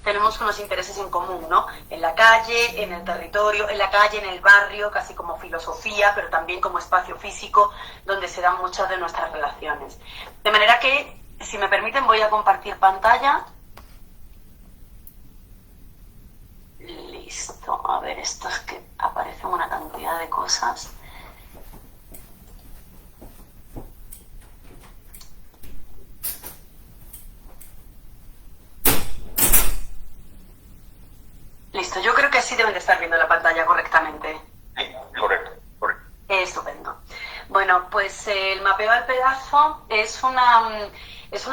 tenemos unos intereses en común, ¿no? En la calle, en el territorio, en la calle, en el barrio, casi como filosofía, pero también como espacio físico donde se dan muchas de nuestras relaciones. De manera que, si me permiten, voy a compartir pantalla. Listo. A ver, esto es que aparecen una cantidad de cosas. Listo, yo creo que así deben de estar viendo la pantalla correctamente. Sí, correcto. Estupendo. Bueno, pues el mapeo al pedazo es una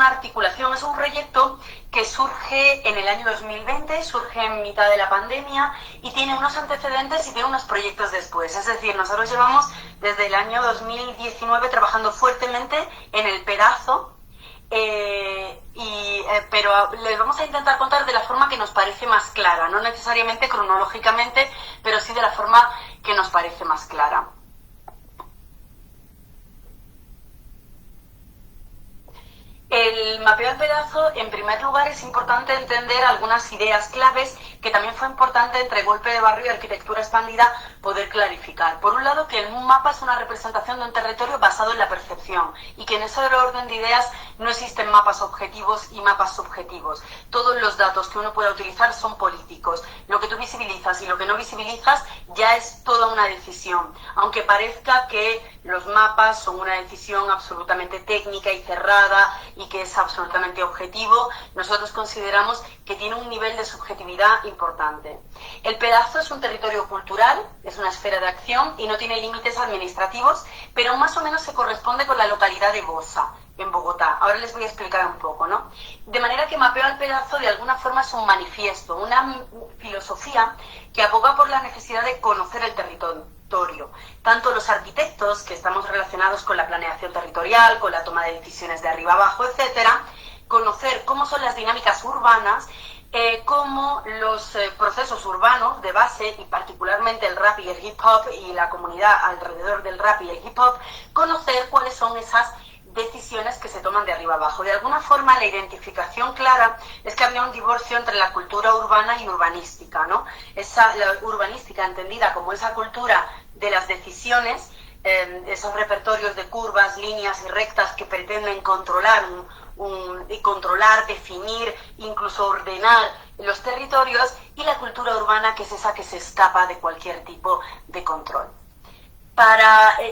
articulación, es un proyecto que surge en el año 2020, surge en mitad de la pandemia y tiene unos antecedentes y tiene unos proyectos después. Es decir, nosotros llevamos desde el año 2019 trabajando fuertemente en el pedazo, pero les vamos a intentar contar de la forma que nos parece más clara, no necesariamente cronológicamente, pero sí de la forma que nos parece más clara. El mapeo al pedazo, en primer lugar, es importante entender algunas ideas claves que también fue importante entre golpe de barrio y arquitectura expandida poder clarificar. Por un lado, que un mapa es una representación de un territorio basado en la percepción y que en ese orden de ideas no existen mapas objetivos y mapas subjetivos. Todos los datos que uno pueda utilizar son políticos. Lo que tú visibilizas y lo que no visibilizas ya es toda una decisión, aunque parezca que los mapas son una decisión absolutamente técnica y cerrada y que es absolutamente objetivo, nosotros consideramos que tiene un nivel de subjetividad importante. El pedazo es un territorio cultural, es una esfera de acción y no tiene límites administrativos, pero más o menos se corresponde con la localidad de Bosa, en Bogotá. Ahora les voy a explicar un poco, ¿no? De manera que mapeo al pedazo de alguna forma es un manifiesto, una filosofía que aboga por la necesidad de conocer el territorio. Tanto los arquitectos, que estamos relacionados con la planeación territorial, con la toma de decisiones de arriba abajo, etcétera, conocer cómo son las dinámicas urbanas, cómo los procesos urbanos de base, y particularmente el rap y el hip hop y la comunidad alrededor del rap y el hip hop, conocer cuáles son esas decisiones que se toman de arriba abajo. De alguna forma, la identificación clara es que había un divorcio entre la cultura urbana y urbanística, ¿no? La urbanística entendida como esa cultura de las decisiones, esos repertorios de curvas, líneas y rectas que pretenden controlar, definir, incluso ordenar los territorios, y la cultura urbana, que es esa que se escapa de cualquier tipo de control.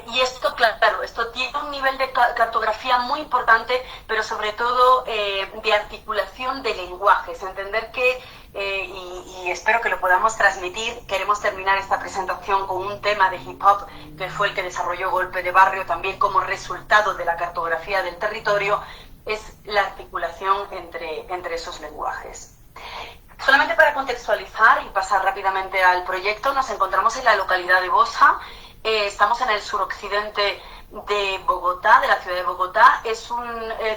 Y esto, claro, esto tiene un nivel de cartografía muy importante, pero sobre todo de articulación de lenguajes. Entender que, y espero que lo podamos transmitir, queremos terminar esta presentación con un tema de hip hop, que fue el que desarrolló Golpe de Barrio, también como resultado de la cartografía del territorio, es la articulación entre esos lenguajes. Solamente para contextualizar y pasar rápidamente al proyecto, nos encontramos en la localidad de Bosa. Estamos en el suroccidente de Bogotá, de la ciudad de Bogotá. Es un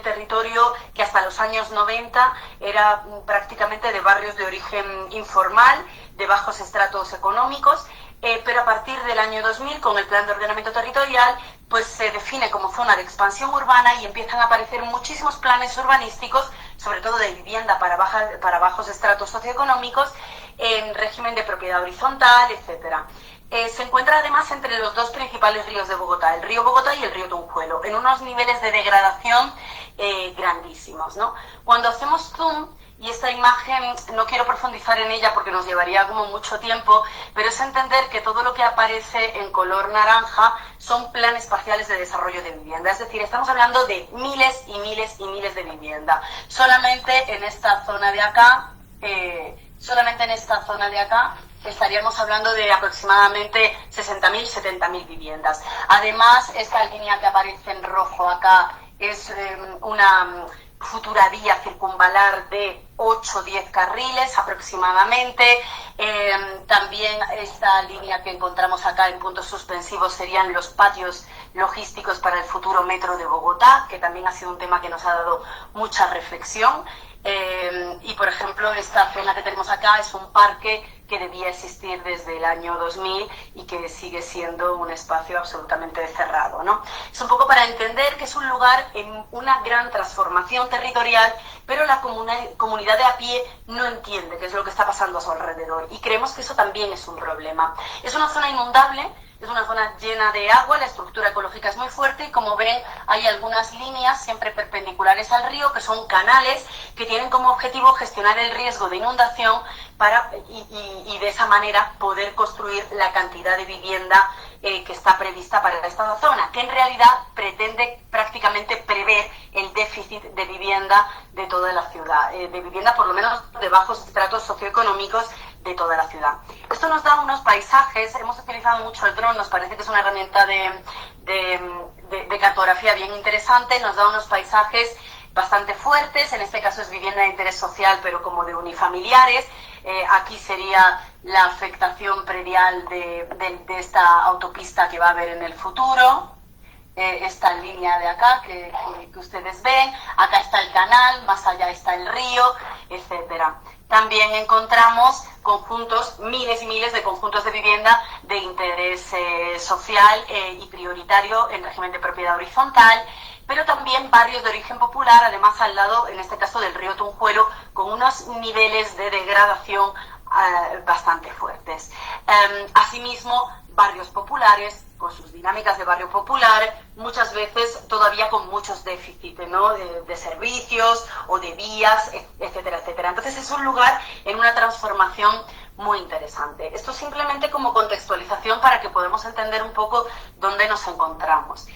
territorio que hasta los años 90 era prácticamente de barrios de origen informal, de bajos estratos económicos, pero a partir del año 2000, con el Plan de Ordenamiento Territorial, pues se define como zona de expansión urbana y empiezan a aparecer muchísimos planes urbanísticos, sobre todo de vivienda para bajos estratos socioeconómicos, en régimen de propiedad horizontal, etcétera. Se encuentra además entre los dos principales ríos de Bogotá, el río Bogotá y el río Tunjuelo, en unos niveles de degradación grandísimos, ¿no? Cuando hacemos zoom, y esta imagen no quiero profundizar en ella porque nos llevaría como mucho tiempo, pero es entender que todo lo que aparece en color naranja son planes parciales de desarrollo de vivienda. Es decir, estamos hablando de miles y miles y miles de vivienda. Solamente en esta zona de acá, estaríamos hablando de aproximadamente 60.000, 70.000 viviendas. Además, esta línea que aparece en rojo acá es una futura vía circunvalar de 8 o 10 carriles aproximadamente. También esta línea que encontramos acá en puntos suspensivos serían los patios logísticos para el futuro metro de Bogotá, que también ha sido un tema que nos ha dado mucha reflexión. Y por ejemplo, esta zona que tenemos acá es un parque que debía existir desde el año 2000 y que sigue siendo un espacio absolutamente cerrado, ¿no? Es un poco para entender que es un lugar en una gran transformación territorial, pero la comunidad de a pie no entiende qué es lo que está pasando a su alrededor, y creemos que eso también es un problema. Es una zona inundable, es una zona llena de agua, la estructura ecológica es muy fuerte y, como ven, hay algunas líneas siempre perpendiculares al río que son canales que tienen como objetivo gestionar el riesgo de inundación y de esa manera poder construir la cantidad de vivienda que está prevista para esta zona, que en realidad pretende prácticamente prever el déficit de vivienda de toda la ciudad, de vivienda por lo menos de bajos estratos socioeconómicos de toda la ciudad. Esto nos da unos paisajes, hemos utilizado mucho el dron, nos parece que es una herramienta de cartografía bien interesante, nos da unos paisajes bastante fuertes, en este caso es vivienda de interés social, pero como de unifamiliares. Aquí sería la afectación predial de esta autopista que va a haber en el futuro. Esta línea de acá que ustedes ven, acá está el canal, más allá está el río, etcétera. También encontramos conjuntos, miles y miles de conjuntos de vivienda de interés social y prioritario en régimen de propiedad horizontal, pero también barrios de origen popular, además al lado, en este caso, del río Tunjuelo, con unos niveles de degradación bastante fuertes. Asimismo, barrios populares, con sus dinámicas de barrio popular, muchas veces todavía con muchos déficits, ¿no? de servicios o de vías, etcétera, etcétera. Entonces es un lugar en una transformación muy interesante. Esto simplemente como contextualización para que podamos entender un poco dónde nos encontramos.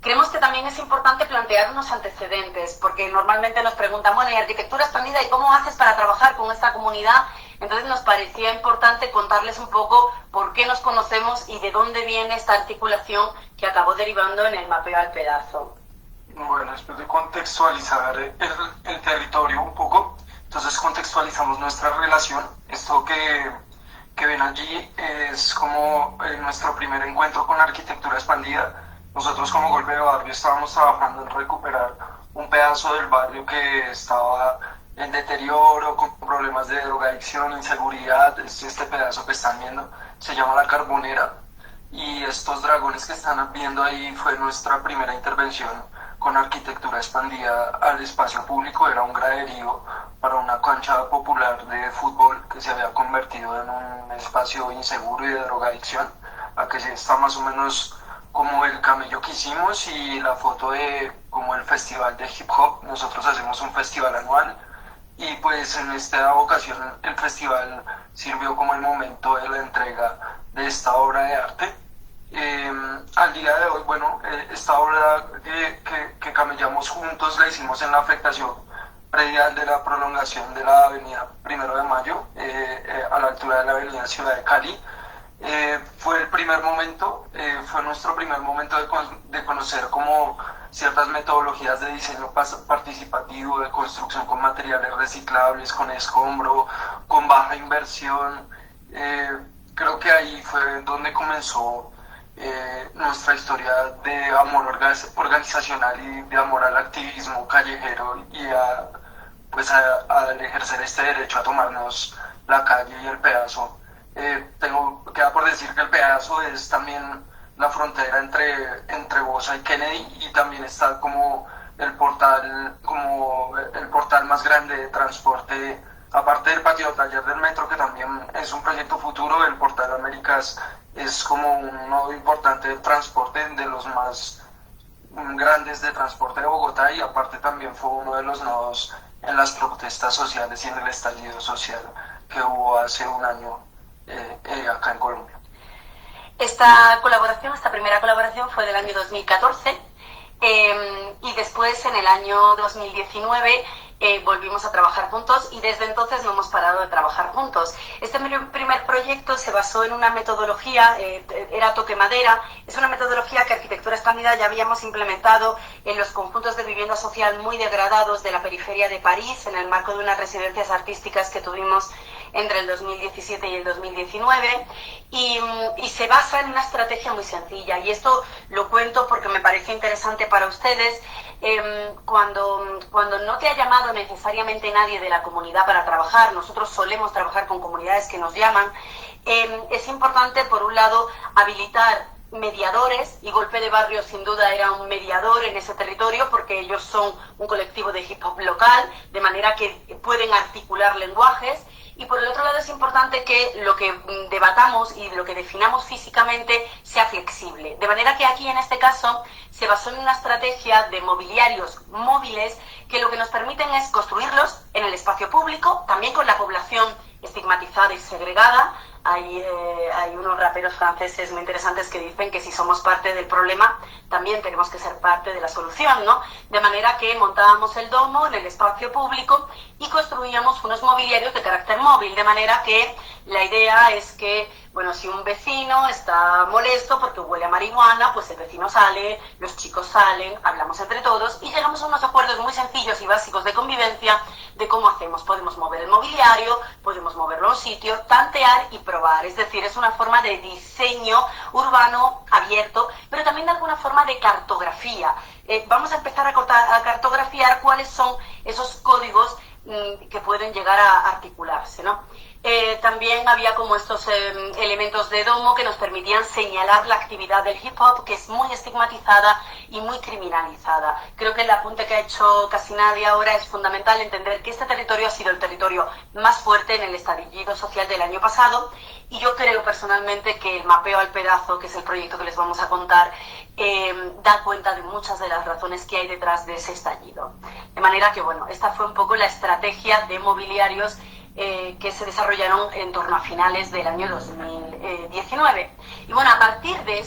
Creemos que también es importante plantear unos antecedentes, porque normalmente nos preguntan, bueno, ¿y arquitectura expandida? ¿Y cómo haces para trabajar con esta comunidad? Entonces nos parecía importante contarles un poco por qué nos conocemos y de dónde viene esta articulación que acabó derivando en el mapeo al pedazo. Bueno, después de contextualizar el territorio un poco, entonces contextualizamos nuestra relación. Esto que ven allí es como nuestro primer encuentro con la arquitectura expandida. Nosotros como Golpe de Barrio estábamos trabajando en recuperar un pedazo del barrio que estaba en deterioro, con problemas de drogadicción, inseguridad. Este pedazo que están viendo se llama La Carbonera, y estos dragones que están viendo ahí fue nuestra primera intervención con arquitectura expandida al espacio público. Era un graderío para una cancha popular de fútbol que se había convertido en un espacio inseguro y de drogadicción. Aquí está más o menos como el camello que hicimos y la foto de como el festival de hip hop. Nosotros hacemos un festival anual y pues en esta ocasión el festival sirvió como el momento de la entrega de esta obra de arte. Al día de hoy, bueno, esta obra que camellamos juntos la hicimos en la afectación predial de la prolongación de la avenida 1 de Mayo, a la altura de la avenida Ciudad de Cali. Fue el primer momento, fue nuestro primer momento de conocer como ciertas metodologías de diseño participativo, de construcción con materiales reciclables, con escombro, con baja inversión. Creo que ahí fue donde comenzó nuestra historia de amor organizacional y de amor al activismo callejero y al ejercer este derecho a tomarnos la calle y el pedazo. Queda por decir que el pedazo es también la frontera entre Bosa y Kennedy, y también está como el portal más grande de transporte, aparte del patio taller del metro, que también es un proyecto futuro. El portal Américas es como un nodo importante de transporte, de los más grandes de transporte de Bogotá, y aparte también fue uno de los nodos en las protestas sociales y en el estallido social que hubo hace un año acá en Colombia. Esta primera colaboración fue del año 2014 y después en el año 2019 volvimos a trabajar juntos, y desde entonces no hemos parado de trabajar juntos. Este primer proyecto se basó en una metodología, era toque madera. Es una metodología que Arquitectura Expandida ya habíamos implementado en los conjuntos de vivienda social muy degradados de la periferia de París, en el marco de unas residencias artísticas que tuvimos entre el 2017 y el 2019 y se basa en una estrategia muy sencilla, y esto lo cuento porque me parece interesante para ustedes. Cuando no te ha llamado necesariamente nadie de la comunidad para trabajar, nosotros solemos trabajar con comunidades que nos llaman, es importante, por un lado, habilitar mediadores, y Golpe de Barrio sin duda era un mediador en ese territorio porque ellos son un colectivo de hip hop local, de manera que pueden articular lenguajes. Y por el otro lado es importante que lo que debatamos y lo que definamos físicamente sea flexible. De manera que aquí en este caso se basó en una estrategia de mobiliarios móviles que lo que nos permiten es construirlos en el espacio público, también con la población estigmatizada y segregada. Hay unos raperos franceses muy interesantes que dicen que si somos parte del problema, también tenemos que ser parte de la solución, ¿no? De manera que montábamos el domo en el espacio público y construíamos unos mobiliarios de carácter móvil, de manera que la idea es que, bueno, si un vecino está molesto porque huele a marihuana, pues el vecino sale, los chicos salen, hablamos entre todos y llegamos a unos acuerdos muy sencillos y básicos de convivencia de cómo hacemos. Podemos mover el mobiliario, podemos moverlo a un sitio, tantear y probar. Es decir, es una forma de diseño urbano abierto, pero también de alguna forma de cartografía. Vamos a empezar a cartografiar cuáles son esos códigos que pueden llegar a articularse, ¿no? También había como estos elementos de domo que nos permitían señalar la actividad del hip hop, que es muy estigmatizada y muy criminalizada. Creo que el apunte que ha hecho casi nadie ahora es fundamental entender que este territorio ha sido el territorio más fuerte en el estallido social del año pasado, y yo creo personalmente que el mapeo al pedazo, que es el proyecto que les vamos a contar, da cuenta de muchas de las razones que hay detrás de ese estallido. De manera que, bueno, esta fue un poco la estrategia de mobiliarios que se desarrollaron en torno a finales del año 2019. Y bueno, a partir de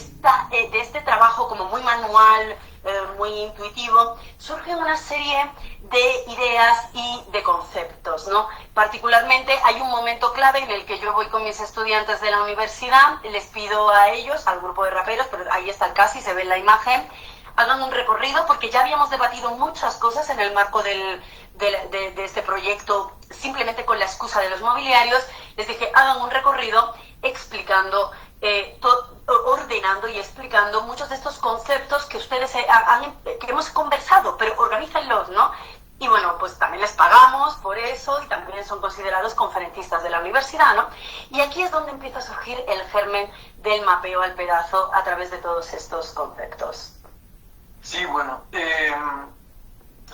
este trabajo como muy manual, muy intuitivo, surge una serie de ideas y de conceptos, ¿no? Particularmente hay un momento clave en el que yo voy con mis estudiantes de la universidad, les pido a ellos, al grupo de raperos, pero ahí está el casi, se ve en la imagen, hagan un recorrido, porque ya habíamos debatido muchas cosas en el marco de este proyecto, simplemente con la excusa de los mobiliarios. Les dije, hagan un recorrido explicando, ordenando y explicando muchos de estos conceptos que ustedes que hemos conversado, pero organícenlos, ¿no? Y bueno, pues también les pagamos por eso y también son considerados conferencistas de la universidad, ¿no? Y aquí es donde empieza a surgir el germen del mapeo al pedazo a través de todos estos conceptos. Sí, bueno,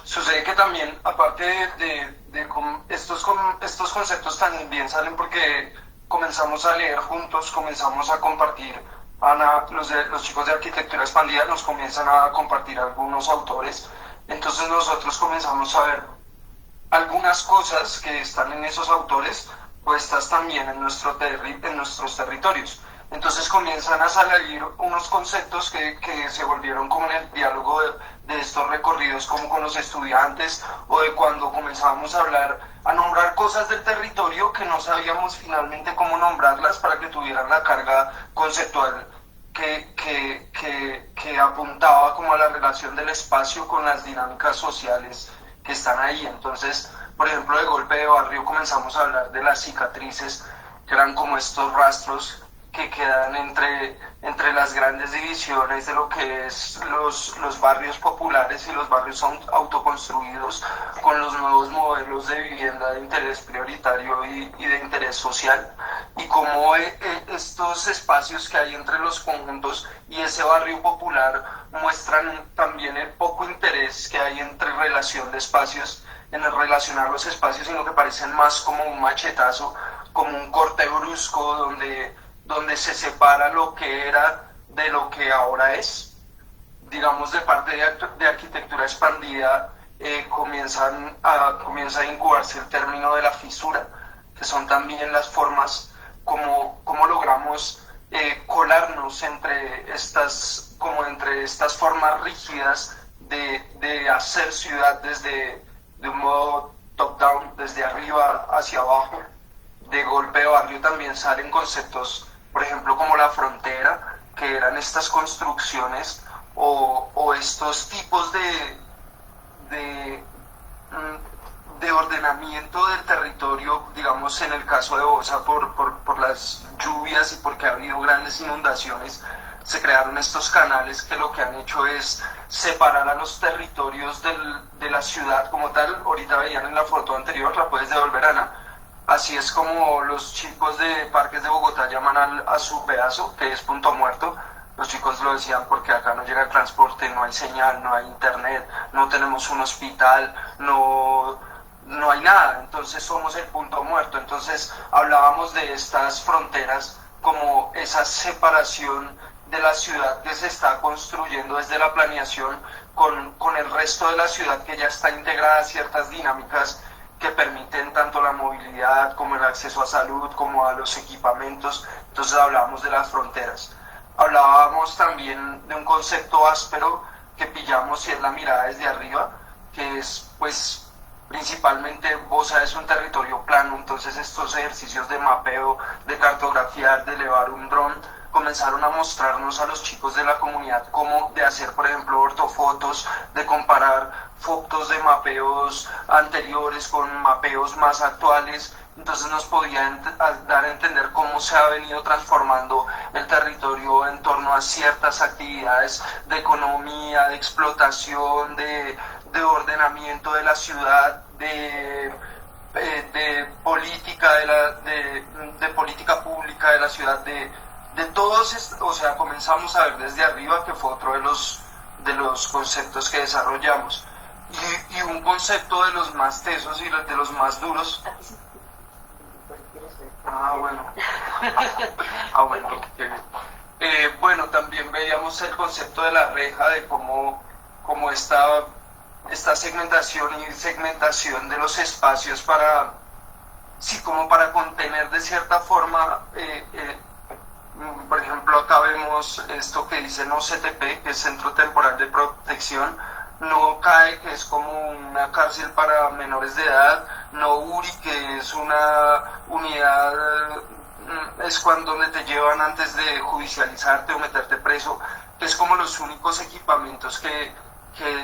sucede que también, aparte estos conceptos también salen porque comenzamos a leer juntos, comenzamos a compartir, los chicos de Arquitectura Expandida nos comienzan a compartir algunos autores, entonces nosotros comenzamos a ver algunas cosas que están en esos autores puestas también en nuestros territorios. Entonces comienzan a salir unos conceptos que se volvieron como en el diálogo de estos recorridos, como con los estudiantes, o de cuando comenzábamos a nombrar cosas del territorio que no sabíamos finalmente cómo nombrarlas para que tuvieran la carga conceptual que apuntaba como a la relación del espacio con las dinámicas sociales que están ahí. Entonces, por ejemplo, de Golpe de Barrio comenzamos a hablar de las cicatrices, que eran como estos rastros que quedan entre las grandes divisiones de lo que es los barrios populares y los barrios autoconstruidos, con los nuevos modelos de vivienda de interés prioritario y de interés social, y cómo estos espacios que hay entre los conjuntos y ese barrio popular muestran también el poco interés que hay entre relación de espacios, en el relacionar los espacios, sino que parecen más como un machetazo, como un corte brusco donde se separa lo que era de lo que ahora es. Digamos, de parte de Arquitectura Expandida comienza a incubarse el término de la fisura, que son también las formas como logramos colarnos entre estas formas rígidas de hacer ciudad de un modo top-down, desde arriba hacia abajo. De Golpe de Barrio también salen conceptos, por ejemplo, como la frontera, que eran estas construcciones o estos tipos de ordenamiento del territorio, digamos en el caso de Bosa, por las lluvias y porque ha habido grandes inundaciones, se crearon estos canales que lo que han hecho es separar a los territorios de la ciudad como tal. Ahorita veían en la foto anterior, la puedes devolver, Ana. Así es como los chicos de Parques de Bogotá llaman a su pedazo, que es Punto Muerto. Los chicos lo decían porque acá no llega el transporte, no hay señal, no hay internet, no tenemos un hospital, no hay nada, entonces somos el punto muerto. Entonces hablábamos de estas fronteras como esa separación de la ciudad que se está construyendo desde la planeación con el resto de la ciudad, que ya está integrada a ciertas dinámicas que permiten tanto la movilidad como el acceso a salud, como a los equipamientos. Entonces hablábamos de las fronteras. Hablábamos también de un concepto áspero que pillamos, y es la mirada desde arriba, que es pues principalmente Bosa es un territorio plano. Entonces estos ejercicios de mapeo, de cartografiar, de elevar un dron, comenzaron a mostrarnos a los chicos de la comunidad cómo de hacer, por ejemplo, ortofotos, de comparar fotos de mapeos anteriores con mapeos más actuales. Entonces nos podía dar a entender cómo se ha venido transformando el territorio en torno a ciertas actividades de economía, de explotación, de ordenamiento de la ciudad, de política, de política pública de la ciudad, de todos. O sea, comenzamos a ver desde arriba, que fue otro de los conceptos que desarrollamos. Y un concepto de los más tesos y de los más duros. Bueno, también veíamos el concepto de la reja, de cómo esta segmentación de los espacios como para contener de cierta forma. Por ejemplo, acá vemos esto que dice no CTP, que es Centro Temporal de Protección, no CAE, que es como una cárcel para menores de edad, no URI, que es una unidad, es donde te llevan antes de judicializarte o meterte preso, que es como los únicos equipamientos que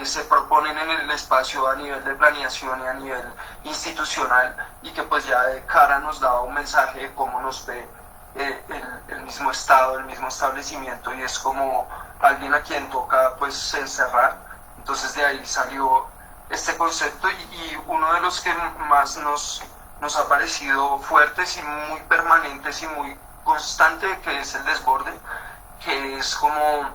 se proponen en el espacio a nivel de planeación y a nivel institucional, y que pues ya de cara nos da un mensaje de cómo nos ve el mismo Estado, el mismo establecimiento, y es como alguien a quien toca pues encerrar. Entonces de ahí salió este concepto, y uno de los que más nos ha parecido fuertes y muy permanentes y muy constante, que es el desborde, que es como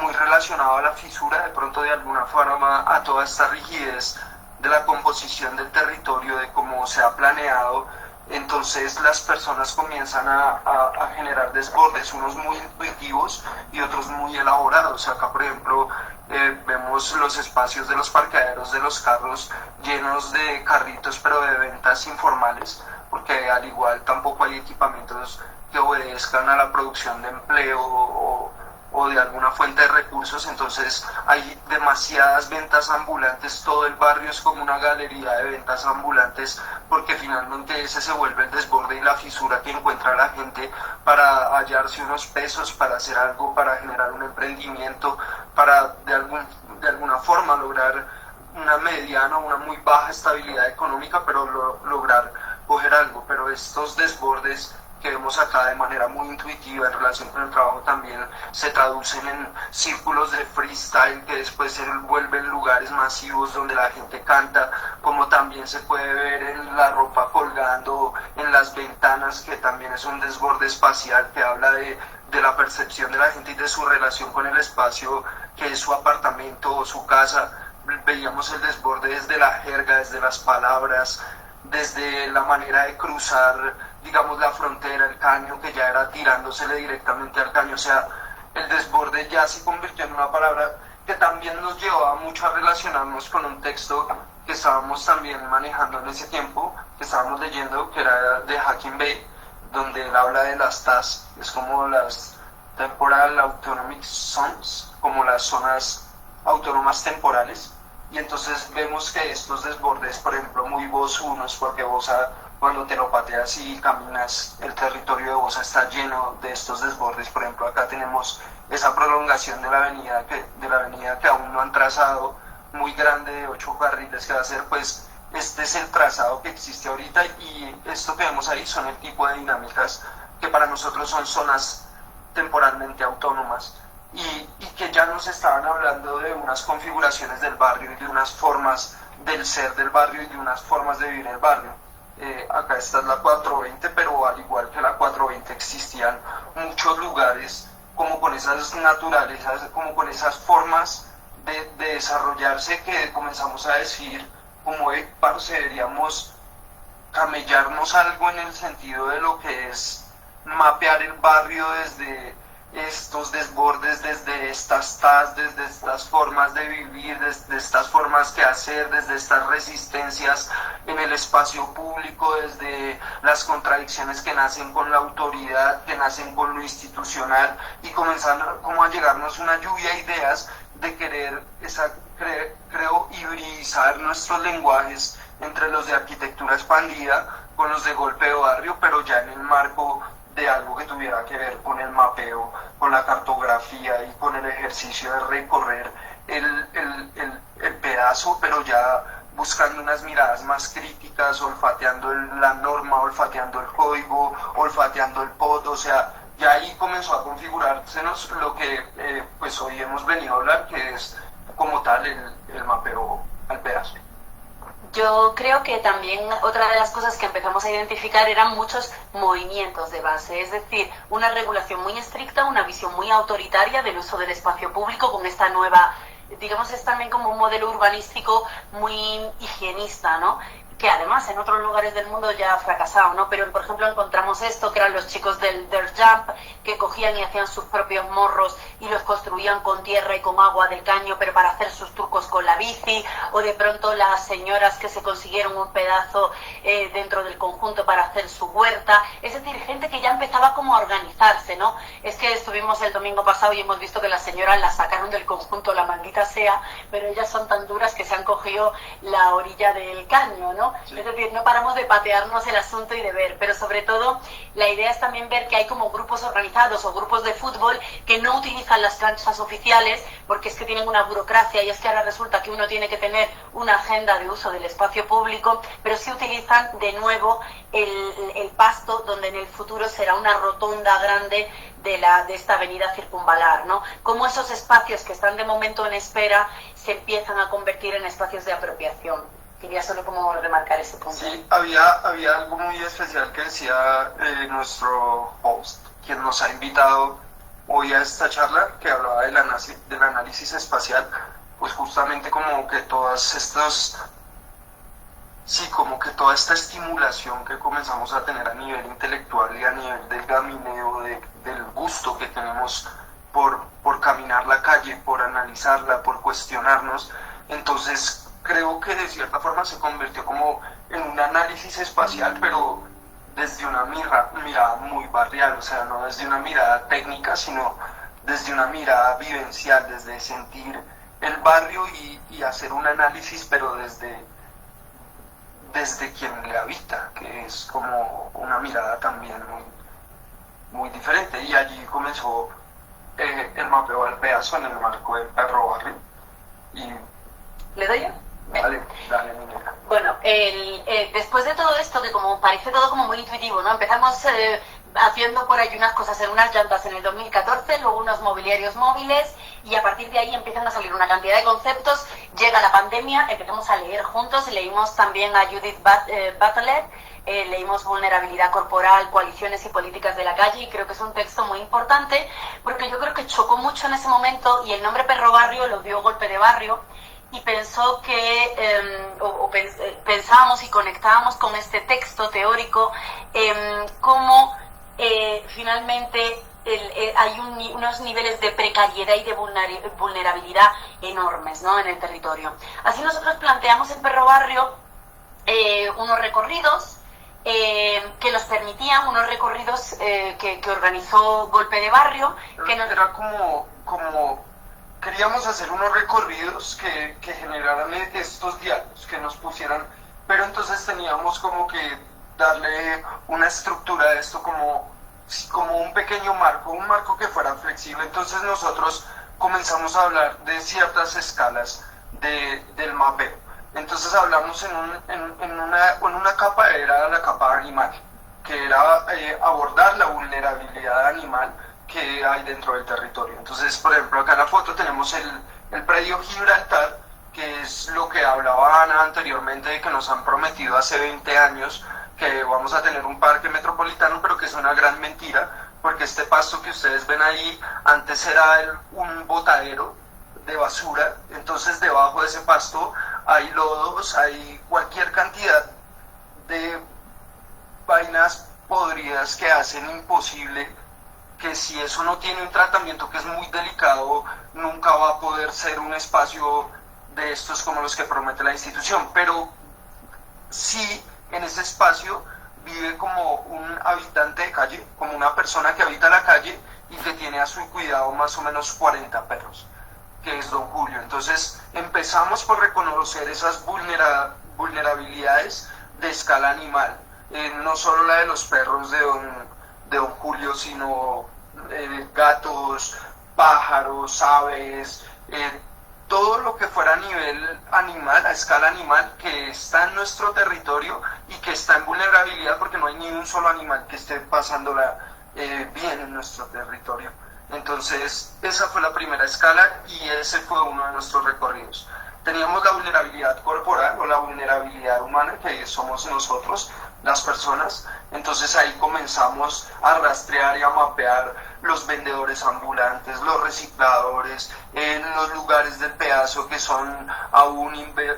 muy relacionado a la fisura, de pronto de alguna forma a toda esta rigidez de la composición del territorio, de cómo se ha planeado. Entonces las personas comienzan a generar desbordes, unos muy intuitivos y otros muy elaborados. Acá, por ejemplo, vemos los espacios de los parqueaderos de los carros llenos de carritos, pero de ventas informales, porque al igual tampoco hay equipamientos que obedezcan a la producción de empleo o de alguna fuente de recursos. Entonces hay demasiadas ventas ambulantes, todo el barrio es como una galería de ventas ambulantes, porque finalmente ese se vuelve el desborde y la fisura que encuentra la gente para hallarse unos pesos, para hacer algo, para generar un emprendimiento, para de alguna forma lograr una mediana o una muy baja estabilidad económica, pero lograr coger algo. Pero estos desbordes que vemos acá de manera muy intuitiva en relación con el trabajo también se traducen en círculos de freestyle que después se vuelven lugares masivos donde la gente canta, como también se puede ver en la ropa colgando en las ventanas, que también es un desborde espacial que habla de la percepción de la gente y de su relación con el espacio que es su apartamento o su casa. Veíamos el desborde desde la jerga, desde las palabras, desde la manera de cruzar, digamos, la frontera, el caño, que ya era tirándosele directamente al caño. O sea, el desborde ya se convirtió en una palabra que también nos llevaba mucho a relacionarnos con un texto que estábamos también manejando en ese tiempo, que estábamos leyendo, que era de Hakim Bey, donde él habla de las TAS, es como las Temporal Autonomic Zones, como las zonas autónomas temporales. Y entonces vemos que estos desbordes, por ejemplo, muy bosunos, porque Bosa, cuando te lo pateas y caminas, el territorio de Bosa está lleno de estos desbordes. Por ejemplo, acá tenemos esa prolongación de la avenida que aún no han trazado, muy grande, de 8 carriles, que va a ser pues este es el trazado que existe ahorita y esto que vemos ahí son el tipo de dinámicas que para nosotros son zonas temporalmente autónomas y que ya nos estaban hablando de unas configuraciones del barrio y de unas formas del ser del barrio y de unas formas de vivir el barrio. Acá está la 420, pero al igual que la 420 existían muchos lugares como con esas naturalezas, como con esas formas de desarrollarse que comenzamos a decir como parce, deberíamos camellarnos algo en el sentido de lo que es mapear el barrio desde estos desbordes, desde estas desde estas formas de vivir, desde estas formas que hacer, desde estas resistencias en el espacio público, desde las contradicciones que nacen con la autoridad, que nacen con lo institucional y comenzar como a llegarnos una lluvia de ideas de querer creo hibridizar nuestros lenguajes entre los de arquitectura expandida con los de golpe de barrio, pero ya en el marco de algo que tuviera que ver con el mapeo, con la cartografía y con el ejercicio de recorrer el pedazo, pero ya buscando unas miradas más críticas, olfateando la norma, olfateando el código, olfateando el pod, o sea, ya ahí comenzó a configurársenos lo que pues hoy hemos venido a hablar, que es como tal el mapeo al pedazo. Yo creo que también otra de las cosas que empezamos a identificar eran muchos movimientos de base, es decir, una regulación muy estricta, una visión muy autoritaria del uso del espacio público con esta nueva, digamos, es también como un modelo urbanístico muy higienista, ¿no? Que además en otros lugares del mundo ya ha fracasado, ¿no? Pero, por ejemplo, encontramos esto, que eran los chicos del Dirt Jump, que cogían y hacían sus propios morros y los construían con tierra y con agua del caño, pero para hacer sus trucos con la bici, o de pronto las señoras que se consiguieron un pedazo dentro del conjunto para hacer su huerta, es decir, gente que ya empezaba como a organizarse, ¿no? Es que estuvimos el domingo pasado y hemos visto que las señoras las sacaron del conjunto, la maldita sea, pero ellas son tan duras que se han cogido la orilla del caño, ¿no? Sí. Es decir, no paramos de patearnos el asunto y de ver, pero sobre todo la idea es también ver que hay como grupos organizados o grupos de fútbol que no utilizan las canchas oficiales porque es que tienen una burocracia y es que ahora resulta que uno tiene que tener una agenda de uso del espacio público, pero sí utilizan de nuevo el pasto donde en el futuro será una rotonda grande de esta avenida circunvalar, ¿no? Como esos espacios que están de momento en espera se empiezan a convertir en espacios de apropiación. Quería solo como remarcar ese punto. Sí, había algo muy especial que decía nuestro host, quien nos ha invitado hoy a esta charla, que hablaba del análisis espacial, pues justamente como que todas estas, sí, como que toda esta estimulación que comenzamos a tener a nivel intelectual y a nivel del gamineo, del gusto que tenemos por caminar la calle, por analizarla, por cuestionarnos, entonces creo que de cierta forma se convirtió como en un análisis espacial, pero desde una mirada muy barrial, o sea, no desde una mirada técnica, sino desde una mirada vivencial, desde sentir el barrio y hacer un análisis, pero desde quien le habita, que es como una mirada también muy diferente. Y allí comenzó el mapeo al pedazo en el marco del Perro Barrio. Y ¿le doy yo? Dale, Minera. Bueno, después de todo esto, que como parece todo como muy intuitivo, ¿no? Empezamos haciendo por ahí unas cosas en unas llantas en el 2014, luego unos mobiliarios móviles, y a partir de ahí empiezan a salir una cantidad de conceptos, llega la pandemia, empezamos a leer juntos, leímos también a Judith Butler, leímos Vulnerabilidad Corporal, Coaliciones y Políticas de la Calle, y creo que es un texto muy importante, porque yo creo que chocó mucho en ese momento, y el nombre Perro Barrio lo dio Golpe de Barrio, y pensó que, pensábamos y conectábamos con este texto teórico, cómo finalmente hay unos niveles de precariedad y de vulnerabilidad enormes, ¿no?, en el territorio. Así nosotros planteamos en Perro Barrio unos recorridos que nos permitían, unos recorridos que organizó Golpe de Barrio. Que era como queríamos hacer unos recorridos que generaran estos diálogos, que nos pusieran, pero entonces teníamos como que darle una estructura de esto como un pequeño marco, un marco que fuera flexible. Entonces nosotros comenzamos a hablar de ciertas escalas del mapeo. Entonces hablamos en una capa, era la capa animal, que era abordar la vulnerabilidad animal que hay dentro del territorio. Entonces, por ejemplo, acá en la foto tenemos el predio Gibraltar, que es lo que hablaba Ana anteriormente, de que nos han prometido hace 20 años que vamos a tener un parque metropolitano, pero que es una gran mentira, porque este pasto que ustedes ven ahí antes era un botadero de basura. Entonces debajo de ese pasto hay lodos, hay cualquier cantidad de vainas podridas que hacen imposible que, si eso no tiene un tratamiento que es muy delicado, nunca va a poder ser un espacio de estos como los que promete la institución. Pero sí, en ese espacio vive como un habitante de calle, como una persona que habita la calle y que tiene a su cuidado más o menos 40 perros, que es don Julio. Entonces empezamos por reconocer esas vulnerabilidades de escala animal, no solo la de los perros de don Julio, sino gatos, pájaros, aves, todo lo que fuera a nivel animal, a escala animal, que está en nuestro territorio y que está en vulnerabilidad, porque no hay ni un solo animal que esté pasándola bien en nuestro territorio. Entonces, esa fue la primera escala y ese fue uno de nuestros recorridos. Teníamos la vulnerabilidad corporal o la vulnerabilidad humana, que somos nosotros, las personas. Entonces ahí comenzamos a rastrear y a mapear los vendedores ambulantes, los recicladores, en los lugares del pedazo que son aún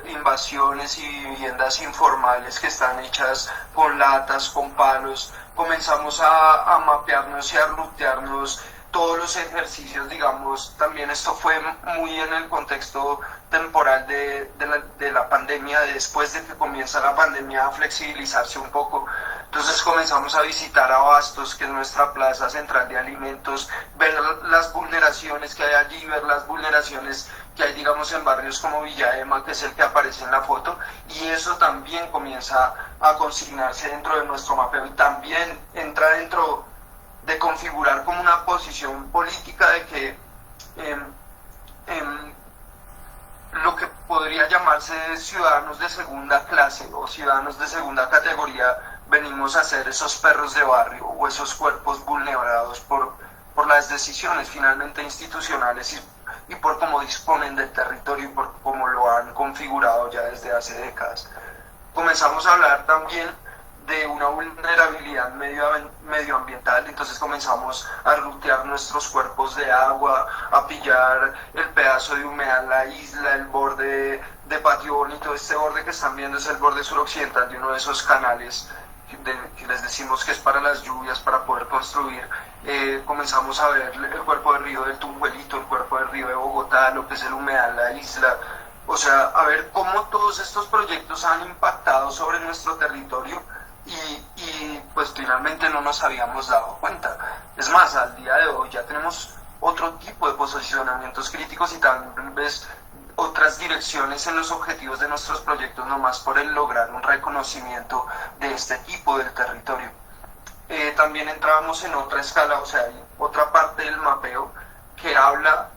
invasiones y viviendas informales que están hechas con latas, con palos. Comenzamos a mapearnos y a rutearnos todos los ejercicios, digamos. También esto fue muy en el contexto temporal de la pandemia, después de que comienza la pandemia a flexibilizarse un poco. Entonces comenzamos a visitar Abastos, que es nuestra plaza central de alimentos, ver las vulneraciones que hay allí, ver las vulneraciones que hay, digamos, en barrios como Villaema, que es el que aparece en la foto, y eso también comienza a consignarse dentro de nuestro mapeo y también entra dentro de configurar como una posición política de que lo que podría llamarse ciudadanos de segunda clase o ciudadanos de segunda categoría venimos a ser esos perros de barrio o esos cuerpos vulnerados por las decisiones finalmente institucionales y por cómo disponen del territorio y por cómo lo han configurado ya desde hace décadas. Comenzamos a hablar también de una vulnerabilidad medioambiental. Entonces comenzamos a rutear nuestros cuerpos de agua, a pillar el pedazo de humedad en la isla, el borde de Patio Bonito. Este borde que están viendo es el borde suroccidental de uno de esos canales que les decimos que es para las lluvias, para poder construir. Comenzamos a ver el cuerpo del río del Tunjuelito, el cuerpo del río de Bogotá, lo que es el humedal en la isla. O sea, a ver cómo todos estos proyectos han impactado sobre nuestro territorio y pues finalmente no nos habíamos dado cuenta. Es más, al día de hoy ya tenemos otro tipo de posicionamientos críticos y tal vez otras direcciones en los objetivos de nuestros proyectos, nomás por el lograr un reconocimiento de este tipo del territorio. También entrábamos en otra escala, o sea, hay otra parte del mapeo que habla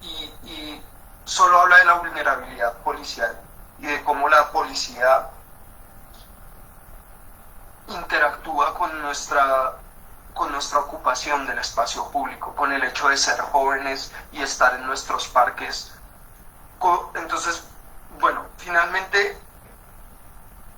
y solo habla de la vulnerabilidad policial y de cómo la policía interactúa con nuestra ocupación del espacio público, con el hecho de ser jóvenes y estar en nuestros parques. Entonces, bueno, finalmente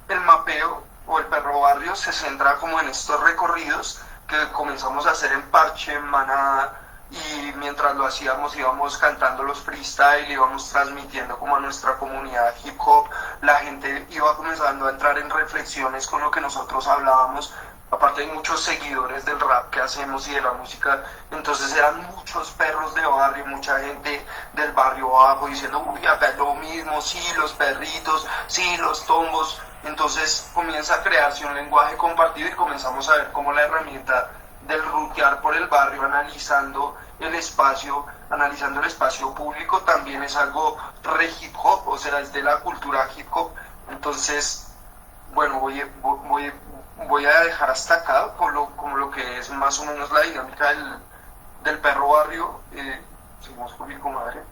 el mapeo o el perro barrio se centra como en estos recorridos que comenzamos a hacer en parche, en manada, y mientras lo hacíamos íbamos cantando los freestyle, íbamos transmitiendo como a nuestra comunidad hip hop. La gente iba comenzando a entrar en reflexiones con lo que nosotros hablábamos. Aparte hay muchos seguidores del rap que hacemos y de la música, entonces eran muchos perros de barrio, mucha gente del barrio bajo diciendo, uy, acá es lo mismo, sí, los perritos, sí, los tombos. Entonces comienza a crearse un lenguaje compartido y comenzamos a ver cómo la herramienta del rutear por el barrio, analizando el espacio público, también es algo re hip hop, o sea, es de la cultura hip hop. Entonces, bueno, voy a dejar hasta acá como lo que es más o menos la dinámica del perro barrio. Seguimos con mi comadre.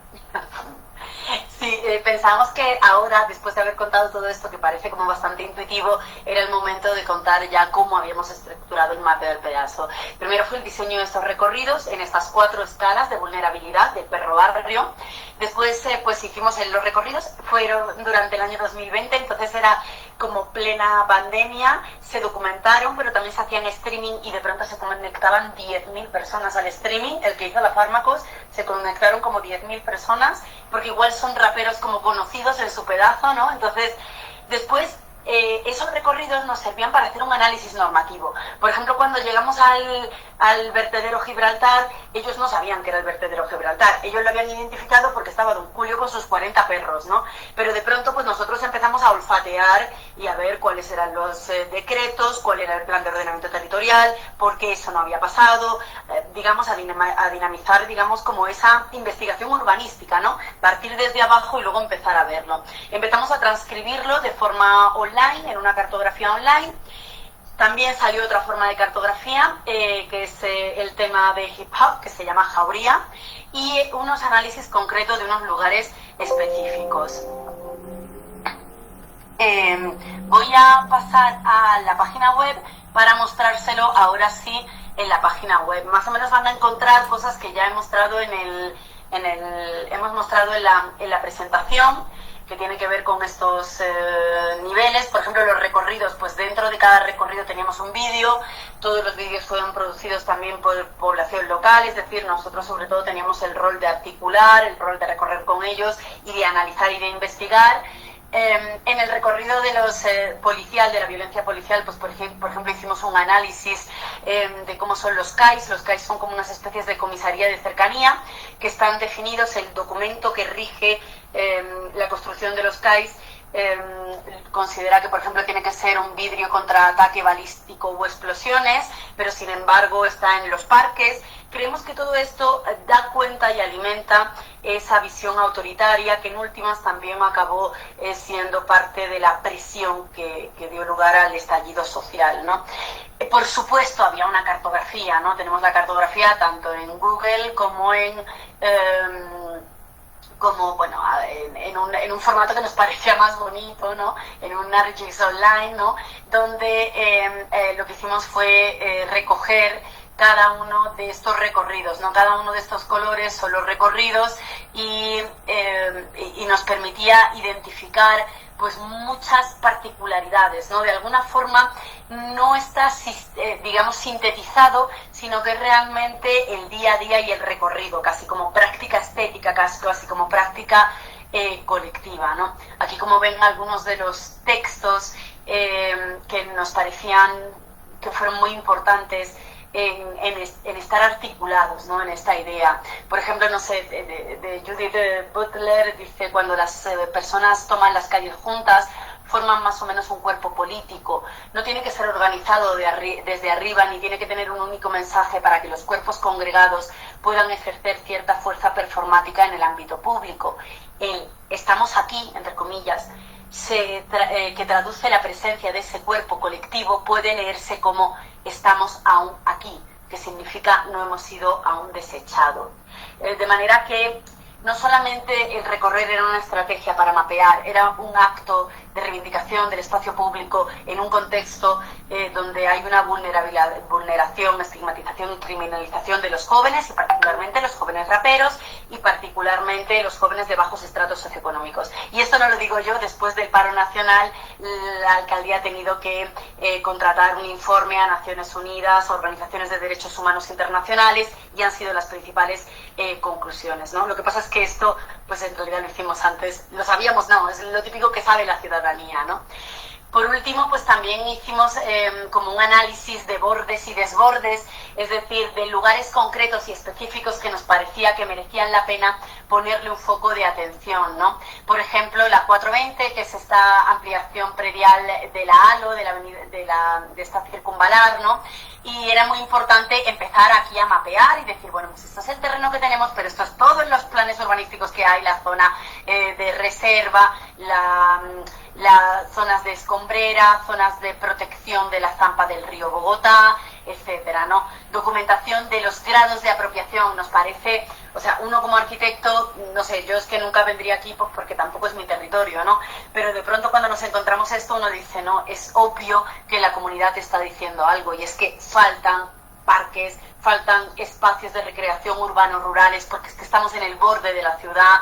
Sí, Sí, pensamos que ahora, después de haber contado todo esto, que parece como bastante intuitivo, era el momento de contar ya cómo habíamos estructurado el mapa del pedazo. Primero fue el diseño de estos recorridos en estas 4 escalas de vulnerabilidad del perro barrio. Después, pues hicimos los recorridos, fueron durante el año 2020, entonces era como plena pandemia, se documentaron, pero también se hacían streaming y de pronto se conectaban 10.000 personas al streaming. El que hizo la Fármacos, se conectaron como 10.000 personas, porque igual son raperos como conocidos en su pedazo, ¿no? Entonces, después esos recorridos nos servían para hacer un análisis normativo. Por ejemplo, cuando llegamos al vertedero Gibraltar, ellos no sabían que era el vertedero Gibraltar. Ellos lo habían identificado porque estaba don Julio con sus 40 perros, ¿no? Pero de pronto, pues nosotros empezamos a olfatear y a ver cuáles eran los decretos, cuál era el plan de ordenamiento territorial, por qué eso no había pasado, digamos, a dinamizar, digamos, como esa investigación urbanística, ¿no? Partir desde abajo y luego empezar a verlo. Empezamos a transcribirlo de forma online, en una cartografía online. También salió otra forma de cartografía, que es el tema de hip hop, que se llama Jauría, y unos análisis concretos de unos lugares específicos. Voy a pasar a la página web para mostrárselo ahora sí en la página web. Más o menos van a encontrar cosas que ya he mostrado hemos mostrado en la presentación, que tiene que ver con estos niveles. Por ejemplo, los recorridos, pues dentro de cada recorrido teníamos un vídeo. Todos los vídeos fueron producidos también por población local, es decir, nosotros sobre todo teníamos el rol de articular, el rol de recorrer con ellos y de analizar y de investigar. En el recorrido de los policial, de la violencia policial, pues por ejemplo hicimos un análisis de cómo son los CAIs. Los CAIs son como unas especies de comisaría de cercanía que están definidos. El documento que rige la construcción de los CAIs considera que, por ejemplo, tiene que ser un vidrio contra ataque balístico o explosiones, pero sin embargo está en los parques. Creemos que todo esto da cuenta y alimenta esa visión autoritaria que en últimas también acabó siendo parte de la presión que dio lugar al estallido social, ¿no? Por supuesto había una cartografía, ¿no? Tenemos la cartografía tanto en Google como en un formato que nos parecía más bonito, ¿no? En un ArcGIS online, ¿no? Donde lo que hicimos fue recoger cada uno de estos recorridos, ¿no? Cada uno de estos colores son los recorridos y nos permitía identificar pues muchas particularidades, ¿no? De alguna forma no está, digamos, sintetizado, sino que es realmente el día a día y el recorrido, casi como práctica estética, casi como práctica colectiva, ¿no? Aquí, como ven, algunos de los textos que nos parecían que fueron muy importantes en estar articulados, ¿no? En esta idea. Por ejemplo, no sé, de Judith Butler dice: cuando las personas toman las calles juntas, forman más o menos un cuerpo político. No tiene que ser organizado desde arriba, ni tiene que tener un único mensaje para que los cuerpos congregados puedan ejercer cierta fuerza performática en el ámbito público. El "estamos aquí", entre comillas, que traduce la presencia de ese cuerpo colectivo, puede leerse como "estamos aún aquí", que significa no hemos sido aún desechados. De manera que no solamente el recorrer era una estrategia para mapear, era un acto de reivindicación del espacio público en un contexto donde hay una vulneración, estigmatización y criminalización de los jóvenes, y particularmente los jóvenes raperos, y particularmente los jóvenes de bajos estratos socioeconómicos. Y esto no lo digo yo. Después del paro nacional, la alcaldía ha tenido que contratar un informe a Naciones Unidas, a organizaciones de derechos humanos internacionales, y han sido las principales conclusiones, ¿no? Lo que pasa es que esto, pues en realidad lo hicimos antes, lo sabíamos, no, es lo típico que sabe la ciudadanía, ¿no? Por último, pues también hicimos como un análisis de bordes y desbordes, es decir, de lugares concretos y específicos que nos parecía que merecían la pena ponerle un foco de atención, ¿no? Por ejemplo, la 420, que es esta ampliación predial de la ALO, de esta circunvalar, ¿no? Y era muy importante empezar aquí a mapear y decir, bueno, pues esto es el terreno que tenemos, pero esto es todo en los planes urbanísticos que hay, la zona de reserva, las zonas de escombrera, zonas de protección de la zampa del río Bogotá, etcétera, ¿no? Documentación de los grados de apropiación. Nos parece O sea, uno como arquitecto, no sé, yo es que nunca vendría aquí pues porque tampoco es mi territorio, ¿no? Pero de pronto cuando nos encontramos esto uno dice, no, es obvio que la comunidad está diciendo algo y es que faltan parques, faltan espacios de recreación urbanos rurales, porque es que estamos en el borde de la ciudad,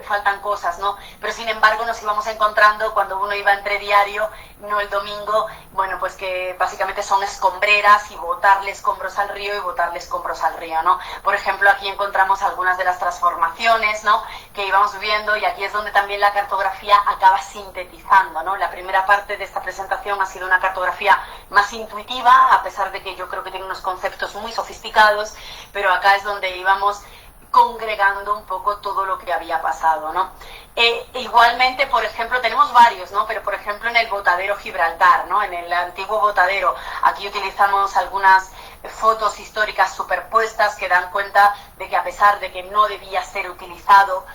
faltan cosas, ¿no? Pero sin embargo nos íbamos encontrando cuando uno iba entre diario, no el domingo, bueno, pues que básicamente son escombreras y botarle escombros al río y botarle escombros al río, ¿no? Por ejemplo, aquí encontramos algunas de las transformaciones, ¿no?, que íbamos viendo, y aquí es donde también la cartografía acaba sintetizando, ¿no? La primera parte de esta presentación ha sido una cartografía más intuitiva, a pesar de que yo creo que tiene unos conceptos muy sofisticados, pero acá es donde íbamos congregando un poco todo lo que había pasado, ¿no? Igualmente, por ejemplo, tenemos varios, ¿no? Pero por ejemplo en el Botadero Gibraltar, ¿no? En el antiguo Botadero, aquí utilizamos algunas fotos históricas superpuestas que dan cuenta de que a pesar de que no debía ser utilizado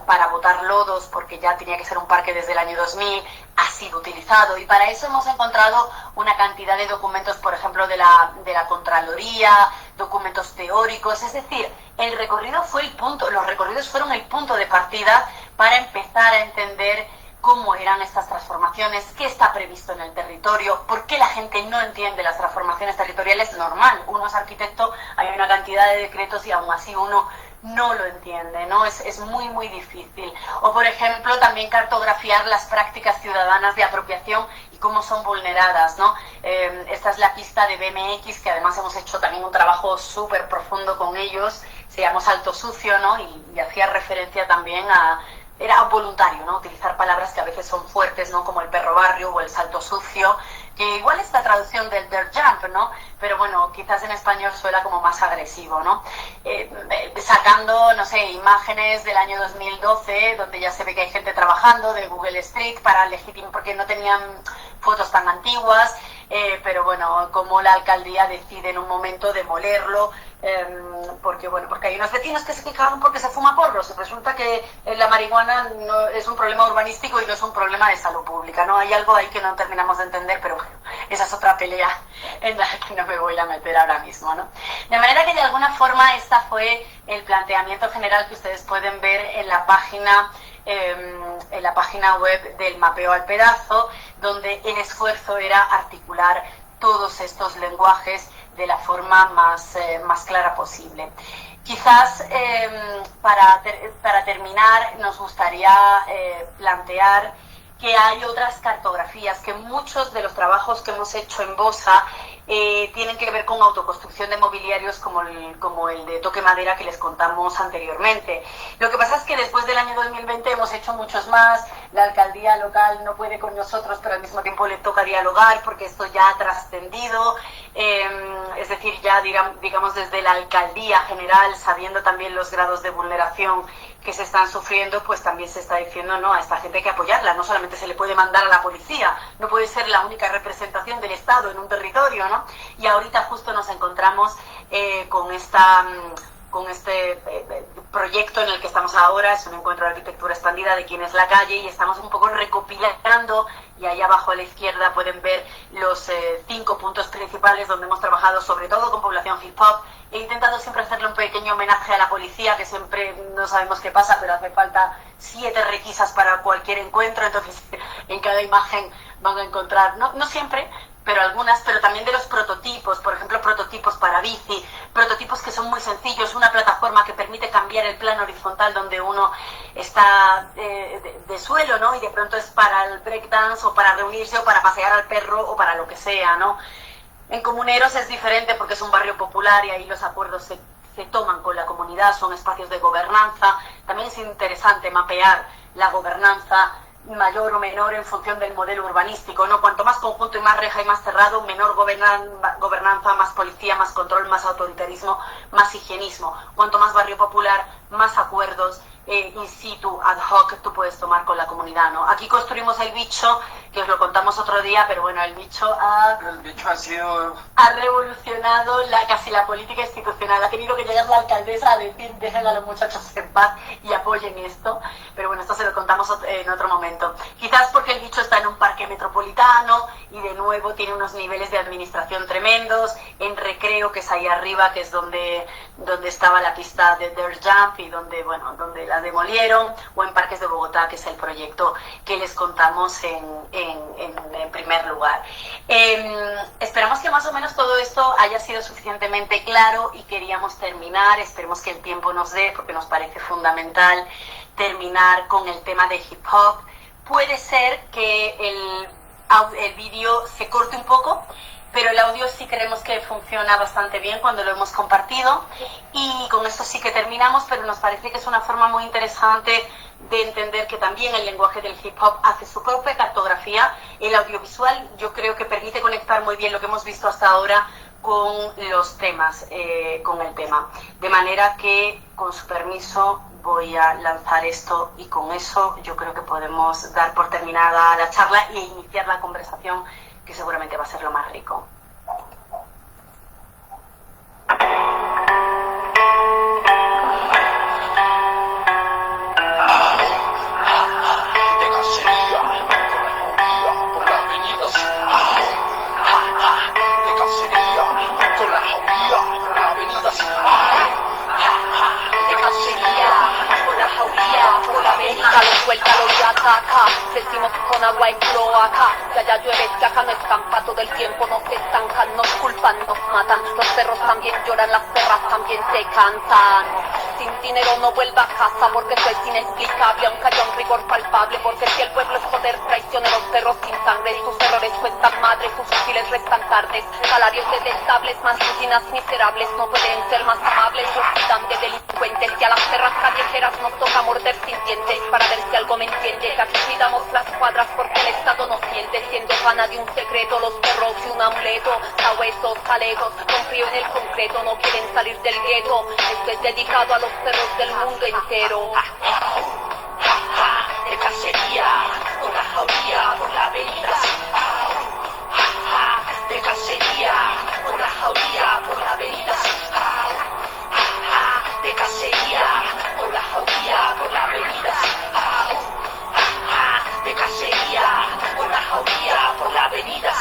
para botar lodos, porque ya tenía que ser un parque desde el año 2000, ha sido utilizado, y para eso hemos encontrado una cantidad de documentos, por ejemplo, de la Contraloría, documentos teóricos, es decir, el recorrido fue el punto, los recorridos fueron el punto de partida para empezar a entender cómo eran estas transformaciones, qué está previsto en el territorio, por qué la gente no entiende las transformaciones territoriales. Normal, uno es arquitecto, hay una cantidad de decretos y aún así uno no lo entiende, ¿no? Es muy, muy difícil. O, por ejemplo, también cartografiar las prácticas ciudadanas de apropiación y cómo son vulneradas, ¿no? Esta es la pista de BMX, que además hemos hecho también un trabajo súper profundo con ellos, se llama Salto Sucio, ¿no? Y hacía referencia también era voluntario, ¿no? Utilizar palabras que a veces son fuertes, ¿no? Como el perro barrio o el salto sucio, que igual es la traducción del dirt jump, ¿no? Pero bueno, quizás en español suena como más agresivo, ¿no? Sacando, no sé, imágenes del año 2012, donde ya se ve que hay gente trabajando, de Google Street, para legitimar, porque no tenían fotos tan antiguas, pero bueno, como la alcaldía decide en un momento demolerlo, porque hay unos vecinos que se quejaron porque se fuma porros, y resulta que la marihuana no es un problema urbanístico y no es un problema de salud pública, ¿no? Hay algo ahí que no terminamos de entender, pero bueno, esa es otra pelea en la que no me voy a meter ahora mismo, ¿no? De manera que de alguna forma esta fue el planteamiento general que ustedes pueden ver en la página web del Mapeo al Pedazo, donde el esfuerzo era articular todos estos lenguajes de la forma más clara posible. Quizás para terminar nos gustaría plantear que hay otras cartografías, que muchos de los trabajos que hemos hecho en Bosa tienen que ver con autoconstrucción de mobiliarios como el de Toque Madera que les contamos anteriormente. Lo que pasa es que después del año 2020 hemos hecho muchos más, la alcaldía local no puede con nosotros, pero al mismo tiempo le toca dialogar porque esto ya ha trascendido, es decir, ya digamos desde la alcaldía general, sabiendo también los grados de vulneración que se están sufriendo, pues también se está diciendo, no, a esta gente hay que apoyarla, no solamente se le puede mandar a la policía, no puede ser la única representación del Estado en un territorio, ¿no? Y ahorita justo nos encontramos con este proyecto en el que estamos ahora, es un encuentro de arquitectura expandida de quién es la calle, y estamos un poco recopilando, y ahí abajo a la izquierda pueden ver los 5 puntos principales donde hemos trabajado sobre todo con población hip hop. He intentado siempre hacerle un pequeño homenaje a la policía, que siempre no sabemos qué pasa, pero hace falta 7 requisas para cualquier encuentro, entonces en cada imagen van a encontrar, no siempre, pero algunas, pero también de los prototipos, por ejemplo, prototipos para bici, prototipos que son muy sencillos, una plataforma que permite cambiar el plano horizontal donde uno está de suelo, ¿no? Y de pronto es para el breakdance o para reunirse o para pasear al perro o para lo que sea, ¿no? En Comuneros es diferente porque es un barrio popular y ahí los acuerdos se toman con la comunidad, son espacios de gobernanza. También es interesante mapear la gobernanza mayor o menor en función del modelo urbanístico, ¿no? Cuanto más conjunto y más reja y más cerrado, menor gobernanza, más policía, más control, más autoritarismo, más higienismo. Cuanto más barrio popular, más acuerdos in situ, ad hoc, tú puedes tomar con la comunidad, ¿no? Aquí construimos el bicho, que os lo contamos otro día, pero bueno, el bicho ha revolucionado casi la política institucional. Ha tenido que llegar la alcaldesa a decir, dejen a los muchachos en paz y apoyen esto. Pero bueno, esto se lo contamos en otro momento. Quizás porque el bicho está en un parque metropolitano y de nuevo tiene unos niveles de administración tremendos. En Recreo, que es ahí arriba, que es donde estaba la pista de Dirt Jump y donde la demolieron, o en Parques de Bogotá, que es el proyecto que les contamos en primer lugar. Esperamos que más o menos todo esto haya sido suficientemente claro y queríamos terminar, esperemos que el tiempo nos dé, porque nos parece fundamental terminar con el tema de hip hop. Puede ser que el vídeo se corte un poco, pero el audio sí creemos que funciona bastante bien cuando lo hemos compartido, y con esto sí que terminamos, pero nos parece que es una forma muy interesante de entender que también el lenguaje del hip hop hace su propia cartografía. El audiovisual yo creo que permite conectar muy bien lo que hemos visto hasta ahora con los temas, con el tema. De manera que, con su permiso, voy a lanzar esto y con eso yo creo que podemos dar por terminada la charla e iniciar la conversación, que seguramente va a ser lo más rico. Suéltalo y ataca, decimos con agua y cloaca, ya llueve, que acá no escampa, todo el tiempo nos estancan, nos culpan, nos matan, los perros también lloran, las perras también se cansan. Sin dinero no vuelva a casa porque eso es inexplicable, aunque haya un rigor palpable, porque si el pueblo es poder, traiciona a los perros sin sangre, sus errores cuestan madre, sus fusiles restan tardes, salarios detestables, más rutinas miserables, no pueden ser más amables, los quitan de delincuentes, y a las perras callejeras nos toca morder sin dientes, para ver si algo me entiende, que aquí cuidamos las cuadras porque el Estado nos siente, siendo pana de un secreto, los perros y un amuleto, sabuesos, calegos, con frío en el concreto, no quieren salir del gueto, esto es dedicado a los perros del mundo entero. De cacería, por la jauría, por la avenida, de cacería, por la jauría, por la avenida, de cacería, por la jauría, por la avenida, de cacería, por la jauría, por la avenida.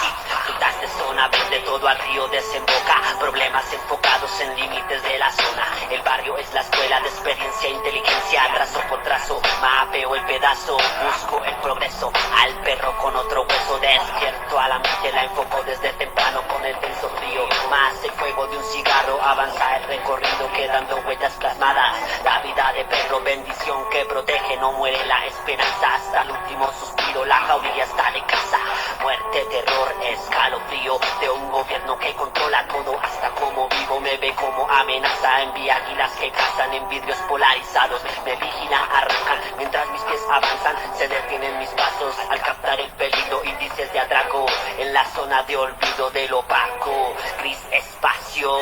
Rutas de zona, verde todo al río desemboca, problemas enfocados en límites de la zona. El barrio es la escuela de experiencia e inteligencia, trazo por trazo, mapeo el pedazo, busco el progreso, al perro con otro hueso, despierto a la mente, la enfoco desde temprano con el tenso frío, más el fuego de un cigarro, avanza el recorrido quedando huellas plasmadas, la vida de perro, bendición que protege, no muere la esperanza hasta el último suspiro, la jauría está de casa, muerte, terror, escalofrío de un gobierno que controla todo, hasta cómo vivo me ve como amenaza, envía águilas que cazan en vidrios polarizados, me vigilan, arrancan, mientras mis pies avanzan, se detienen mis pasos, al captar el peligro, índices de atraco, en la zona de olvido del opaco, gris espacio.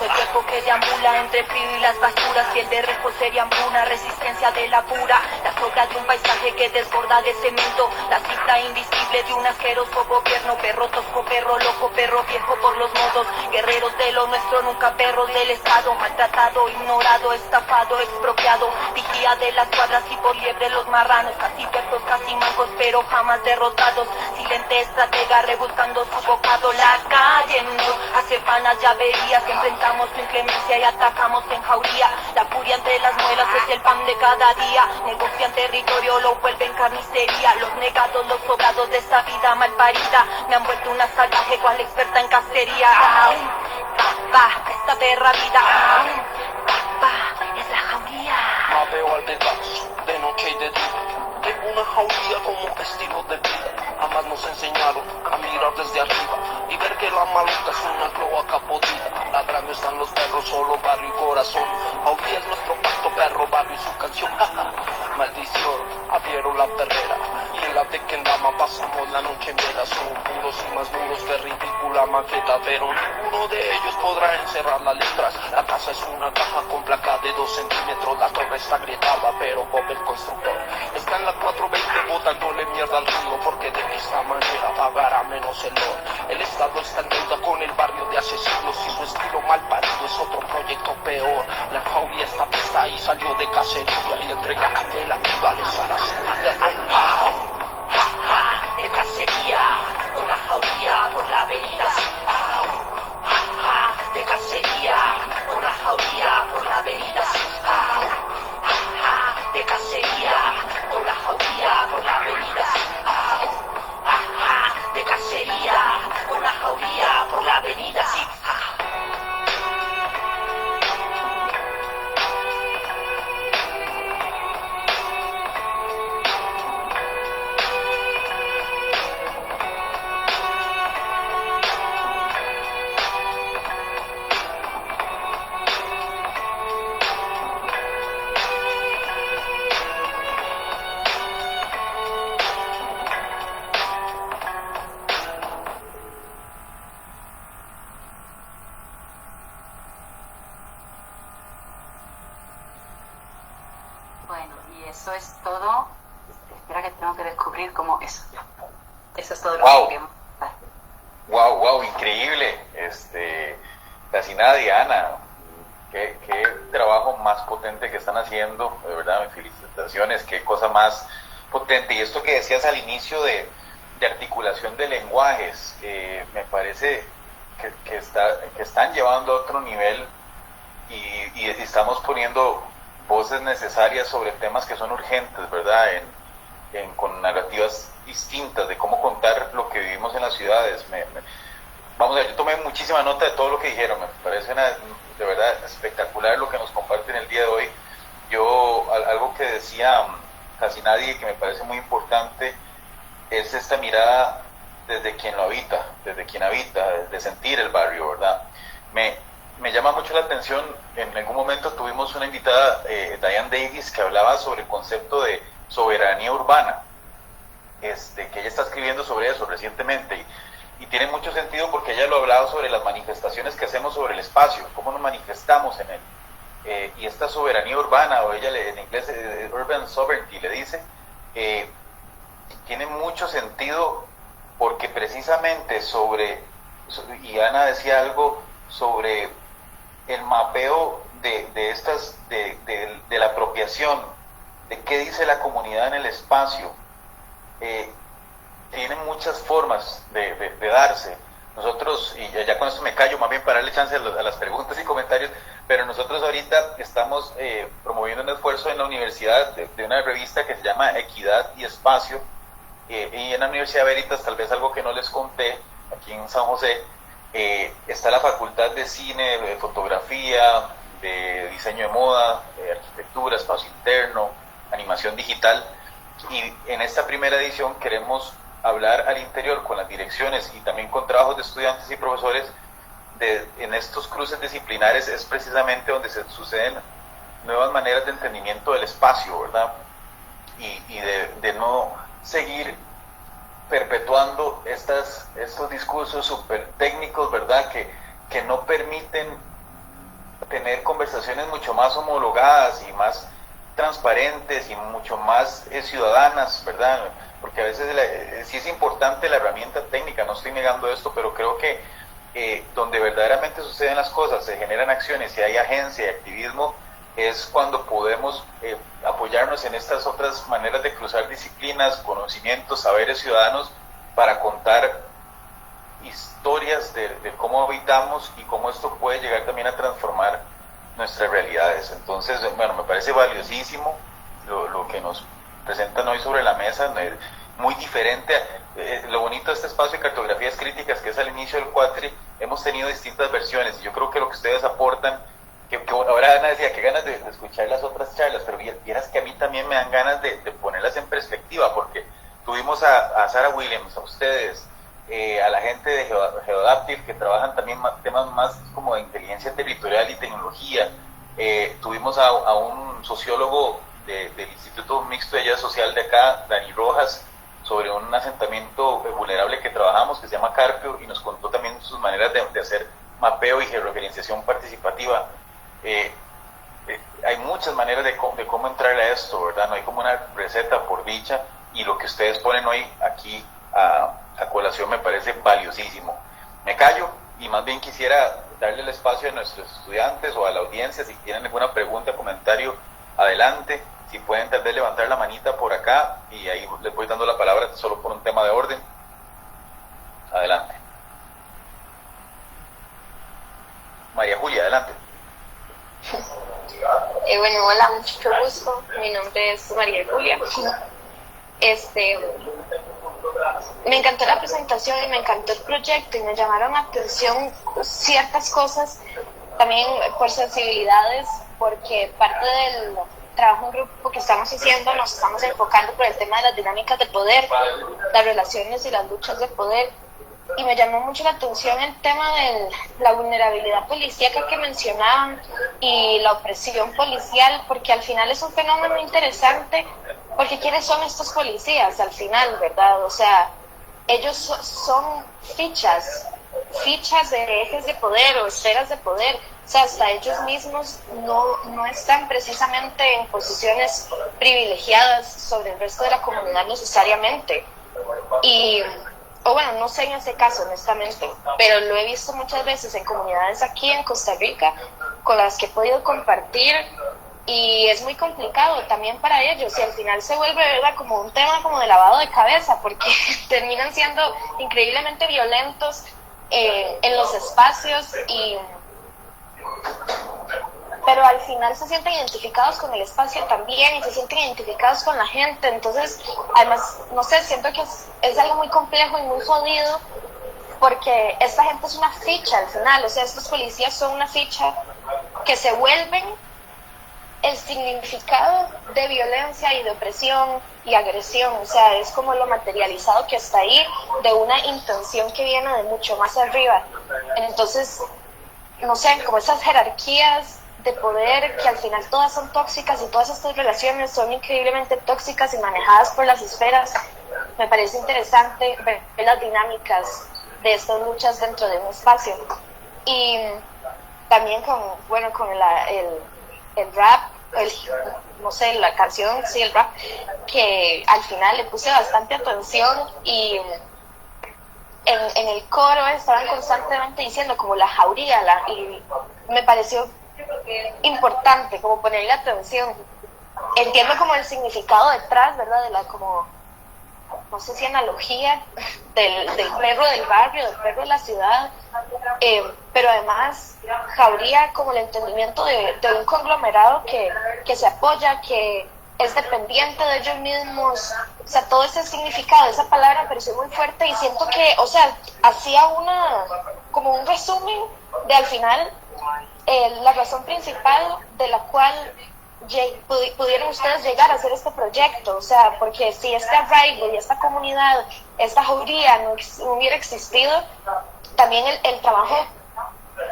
El cuerpo que deambula entre frío y las basuras, y el de rejo sería hambruna, resistencia de la pura, la sobra de un paisaje que desborda de cemento, la cifra invisible de un asqueroso gobierno, perro tosco, perro loco, perro viejo por los modos, guerreros de lo nuestro, nunca perros del Estado, maltratado, ignorado, estafado, expropiado, vigía de las cuadras y por liebre los marranos, casi perfectos, casi mancos, pero jamás derrotados, silente estratega rebuscando su bocado, la calle nos hace panas, ya verías, enfrentamos su inclemencia y atacamos en jauría, la furia entre las muelas es el pan de cada día, negocian territorio, lo vuelven carnicería, los negados, los sobrados de esta vida mal parida, me han vuelto una salvaje cual experta en cacería, esta perra vida, es la jauría. Mapeo al descanso, de noche y de día, tengo una jauría como estilo de vida, jamás nos enseñaron a mirar desde arriba y ver que la maluca es una cloaca podrida, ladrando están los perros, solo barrio y corazón, jauría es nuestro pacto, perro, barrio y su canción, maldición, abrieron la perrera, y en la Tequendama pasamos la noche en vela, son puros y más duros que ridícula maqueta, pero ninguno de ellos podrá encerrar las letras, la casa es una caja con placa de 2 centímetros, la torre está agrietada, pero Bob el constructor está en la 420 botándole mierda al río porque de esta manera pagará menos el oro. El Estado está en deuda con el barrio de hace siglos y su estilo mal parido es otro proyecto peor. La jauría está puesta y salió de cacería y entrega apelativales a la seguridad. De cacería, una jauría por la avenida. De cacería, una jauría por la avenida. De cacería, una jauría por la avenida. De cacería, una jauría por la avenida. Bueno, y eso es todo. Espera que tengo que descubrir cómo eso. Eso es todo lo Wow. que queremos. Wow, increíble. Casi nada, Diana. Qué trabajo más potente que están haciendo, de verdad, mis felicitaciones, qué cosa más potente. Y esto que decías al inicio de articulación de lenguajes, me parece que están llevando a otro nivel y estamos poniendo voces necesarias sobre temas que son urgentes, ¿verdad? Con narrativas distintas de cómo contar lo que vivimos en las ciudades. Vamos a ver, yo tomé muchísima nota de todo lo que dijeron, me parece de verdad espectacular lo que nos comparten el día de hoy. Algo que decía casi nadie, que me parece muy importante, es esta mirada desde quien lo habita, de sentir el barrio, ¿verdad? Me llama mucho la atención, en algún momento tuvimos una invitada, Diane Davis, que hablaba sobre el concepto de soberanía urbana, que ella está escribiendo sobre eso recientemente, y tiene mucho sentido porque ella lo ha hablado sobre las manifestaciones que hacemos sobre el espacio, cómo nos manifestamos en él, y esta soberanía urbana, o ella en inglés urban sovereignty le dice, tiene mucho sentido porque precisamente y Ana decía algo sobre el mapeo de la apropiación, de qué dice la comunidad en el espacio, tienen muchas formas de darse. Nosotros, y ya con esto me callo, más bien para darle chance a las preguntas y comentarios, pero nosotros ahorita estamos promoviendo un esfuerzo en la universidad de una revista que se llama Equidad y Espacio, y en la Universidad Veritas, tal vez algo que no les conté, aquí en San José, está la Facultad de Cine, de Fotografía, de Diseño de Moda, de Arquitectura, Espacio Interno, Animación Digital, y en esta primera edición queremos hablar al interior con las direcciones y también con trabajos de estudiantes y profesores en estos cruces disciplinares. Es precisamente donde se suceden nuevas maneras de entendimiento del espacio, ¿verdad? Y de no seguir perpetuando estos discursos súper técnicos, ¿verdad? Que no permiten tener conversaciones mucho más homologadas y más transparentes y mucho más ciudadanas, ¿verdad? Porque a veces sí es importante la herramienta técnica, no estoy negando esto, pero creo que donde verdaderamente suceden las cosas, se generan acciones y hay agencia y activismo, es cuando podemos apoyarnos en estas otras maneras de cruzar disciplinas, conocimientos, saberes ciudadanos, para contar historias de cómo habitamos y cómo esto puede llegar también a transformar nuestras realidades. Entonces, bueno, me parece valiosísimo lo que nos presentan hoy sobre la mesa, muy diferente. Lo bonito de este espacio de cartografías críticas, que es al inicio del Cuatri, hemos tenido distintas versiones, y yo creo que lo que ustedes aportan, que ahora Ana decía que ganas de escuchar las otras charlas, pero vieras que a mí también me dan ganas de ponerlas en perspectiva, porque tuvimos a Sarah Williams, a ustedes, a la gente de Geodaptive, que trabajan también temas más como de inteligencia territorial y tecnología. Tuvimos a un sociólogo del Instituto Mixto de Ayuda Social de acá, Dani Rojas, sobre un asentamiento vulnerable que trabajamos, que se llama Carpio, y nos contó también sus maneras de hacer mapeo y georreferenciación participativa. Hay muchas maneras de cómo entrar a esto, ¿verdad? No hay como una receta, por dicha, y lo que ustedes ponen hoy aquí a colación me parece valiosísimo. Me callo y más bien quisiera darle el espacio a nuestros estudiantes o a la audiencia, si tienen alguna pregunta, comentario, adelante. Si pueden tal vez levantar la manita por acá y ahí les voy dando la palabra solo por un tema de orden. Adelante. María Julia, adelante. Bueno, hola, mucho gusto. Mi nombre es María Julia. Me encantó la presentación y me encantó el proyecto y me llamaron la atención ciertas cosas, también por sensibilidades, porque parte del trabajo en grupo que estamos haciendo nos estamos enfocando por el tema de las dinámicas de poder, las relaciones y las luchas de poder. Y me llamó mucho la atención el tema de la vulnerabilidad policíaca que mencionaban y la opresión policial, porque al final es un fenómeno interesante, porque ¿quiénes son estos policías al final, verdad? O sea, ellos son fichas de ejes de poder o esferas de poder, o sea, hasta ellos mismos no están precisamente en posiciones privilegiadas sobre el resto de la comunidad necesariamente. O bueno, no sé en ese caso, honestamente, pero lo he visto muchas veces en comunidades aquí en Costa Rica con las que he podido compartir y es muy complicado también para ellos y al final se vuelve, ¿verdad?, como un tema como de lavado de cabeza porque terminan siendo increíblemente violentos en los espacios pero al final se sienten identificados con el espacio también y se sienten identificados con la gente. Entonces, además, no sé, siento que es algo muy complejo y muy jodido porque esta gente es una ficha al final, o sea, estos policías son una ficha que se vuelven el significado de violencia y de opresión y agresión, o sea, es como lo materializado que está ahí de una intención que viene de mucho más arriba. Entonces, no sé, como esas jerarquías de poder que al final todas son tóxicas y todas estas relaciones son increíblemente tóxicas y manejadas por las esferas. Me parece interesante ver las dinámicas de estas luchas dentro de un espacio y también con el rap, no sé, la canción, sí, el rap, que al final le puse bastante atención y en el coro estaban constantemente diciendo como la jauría y me pareció importante como ponerle atención. Entiendo como el significado detrás, ¿verdad? De la como, no sé si analogía del perro del barrio, del perro de la ciudad, pero además jauría como el entendimiento de un conglomerado que se apoya, que es dependiente de ellos mismos, o sea, todo ese significado, esa palabra me pareció muy fuerte y siento que, o sea, hacía como un resumen de al final la razón principal de la cual pudieron ustedes llegar a hacer este proyecto, o sea, porque si este arraigo y esta comunidad, esta jauría no hubiera existido, también el trabajo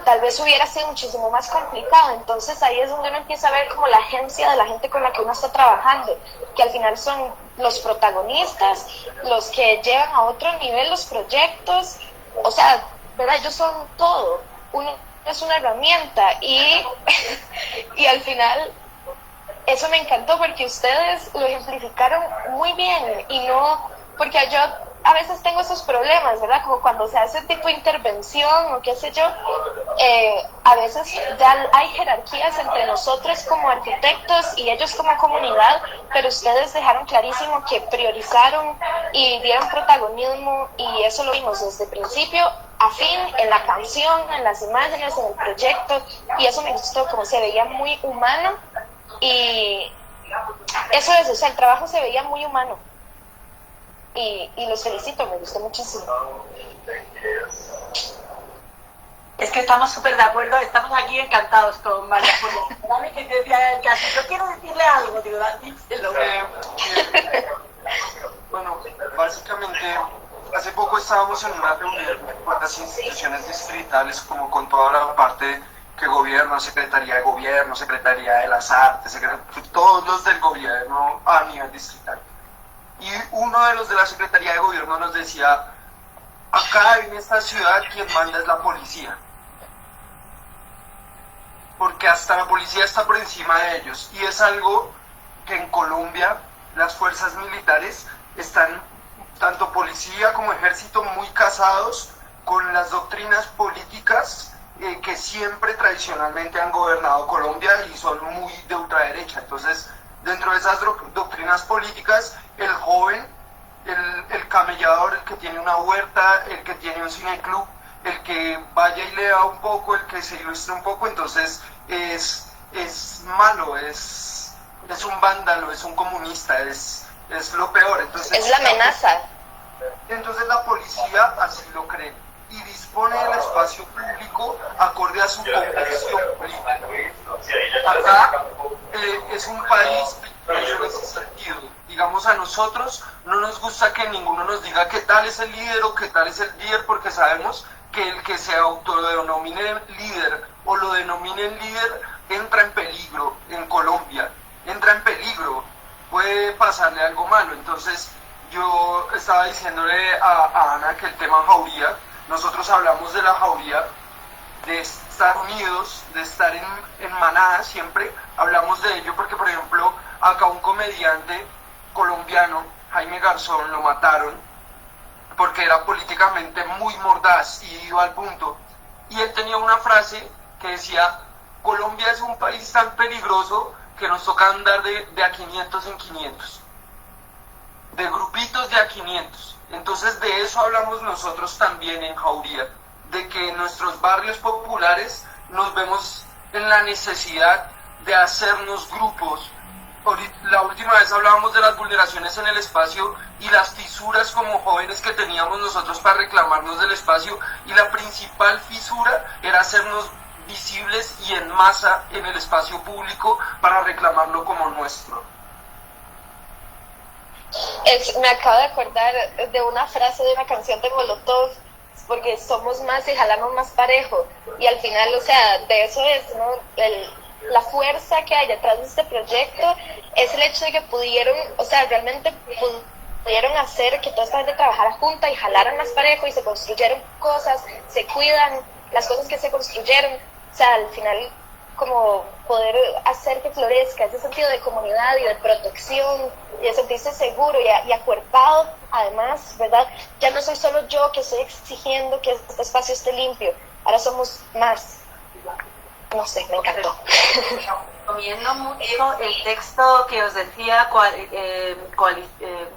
tal vez hubiera sido muchísimo más complicado. Entonces ahí es donde uno empieza a ver como la agencia de la gente con la que uno está trabajando, que al final son los protagonistas, los que llevan a otro nivel los proyectos, o sea, ¿verdad? Ellos son todo, uno es una herramienta y al final eso me encantó porque ustedes lo ejemplificaron muy bien y no, porque yo a veces tengo esos problemas, ¿verdad? Como cuando se hace tipo de intervención o qué sé yo, a veces ya hay jerarquías entre nosotros como arquitectos y ellos como comunidad, pero ustedes dejaron clarísimo que priorizaron y dieron protagonismo y eso lo vimos desde principio a fin, en la canción, en las imágenes, en el proyecto y eso me gustó, como se veía muy humano y eso es, o sea, el trabajo se veía muy humano. Y los felicito, me gustó muchísimo. Es que estamos súper de acuerdo, estamos aquí encantados con María Julia. Dame que te decía el caso, yo quiero decirle algo, digo, díselo. Bueno, básicamente, hace poco estábamos en una reunión con las instituciones distritales, como con toda la parte que gobierno, Secretaría de Gobierno, Secretaría de las Artes, todos los del gobierno a nivel distrital. Y uno de los de la Secretaría de Gobierno nos decía, acá en esta ciudad quien manda es la policía. Porque hasta la policía está por encima de ellos. Y es algo que en Colombia las fuerzas militares están, tanto policía como ejército, muy casados con las doctrinas políticas que siempre tradicionalmente han gobernado Colombia y son muy de ultraderecha. Entonces, dentro de esas doctrinas políticas, el joven, el camellador, el que tiene una huerta, el que tiene un cineclub, el que vaya y lea un poco, el que se ilustre un poco, entonces es malo, es un vándalo, es un comunista, es lo peor. Entonces, es la amenaza. Entonces la policía así lo cree y dispone del espacio público acorde a su convicción política. Acá es un país en ese sentido. Digamos, a nosotros no nos gusta que ninguno nos diga qué tal es el líder o qué tal es el líder, porque sabemos que el que se autodenomine líder o lo denominen líder entra en peligro en Colombia, entra en peligro, puede pasarle algo malo. Entonces yo estaba diciéndole a Ana que el tema jauría, nosotros hablamos de la jauría, de estar unidos, de estar en manada siempre, hablamos de ello porque, por ejemplo, acá un comediante colombiano, Jaime Garzón, lo mataron porque era políticamente muy mordaz y iba al punto. Y él tenía una frase que decía: Colombia es un país tan peligroso que nos toca andar de a 500 en 500, de grupitos de a 500. Entonces de eso hablamos nosotros también en Jauría, de que en nuestros barrios populares nos vemos en la necesidad de hacernos grupos. La última vez hablábamos de las vulneraciones en el espacio y las fisuras como jóvenes que teníamos nosotros para reclamarnos del espacio, y la principal fisura era hacernos visibles y en masa en el espacio público para reclamarlo como nuestro. Me acabo de acordar de una frase de una canción de Molotov, porque somos más y jalamos más parejo, y al final, o sea, de eso es, ¿no? La fuerza que hay detrás de este proyecto es el hecho de que pudieron, o sea, realmente pudieron hacer que toda esta gente trabajara junta y jalaran más parejo y se construyeron cosas, se cuidan las cosas que se construyeron, o sea, al final como poder hacer que florezca ese sentido de comunidad y de protección y de sentirse seguro y acuerpado, además, ¿verdad? Ya no soy solo yo que estoy exigiendo que este espacio esté limpio, ahora somos más. No sé, me encantó. Recomiendo mucho el texto que os decía,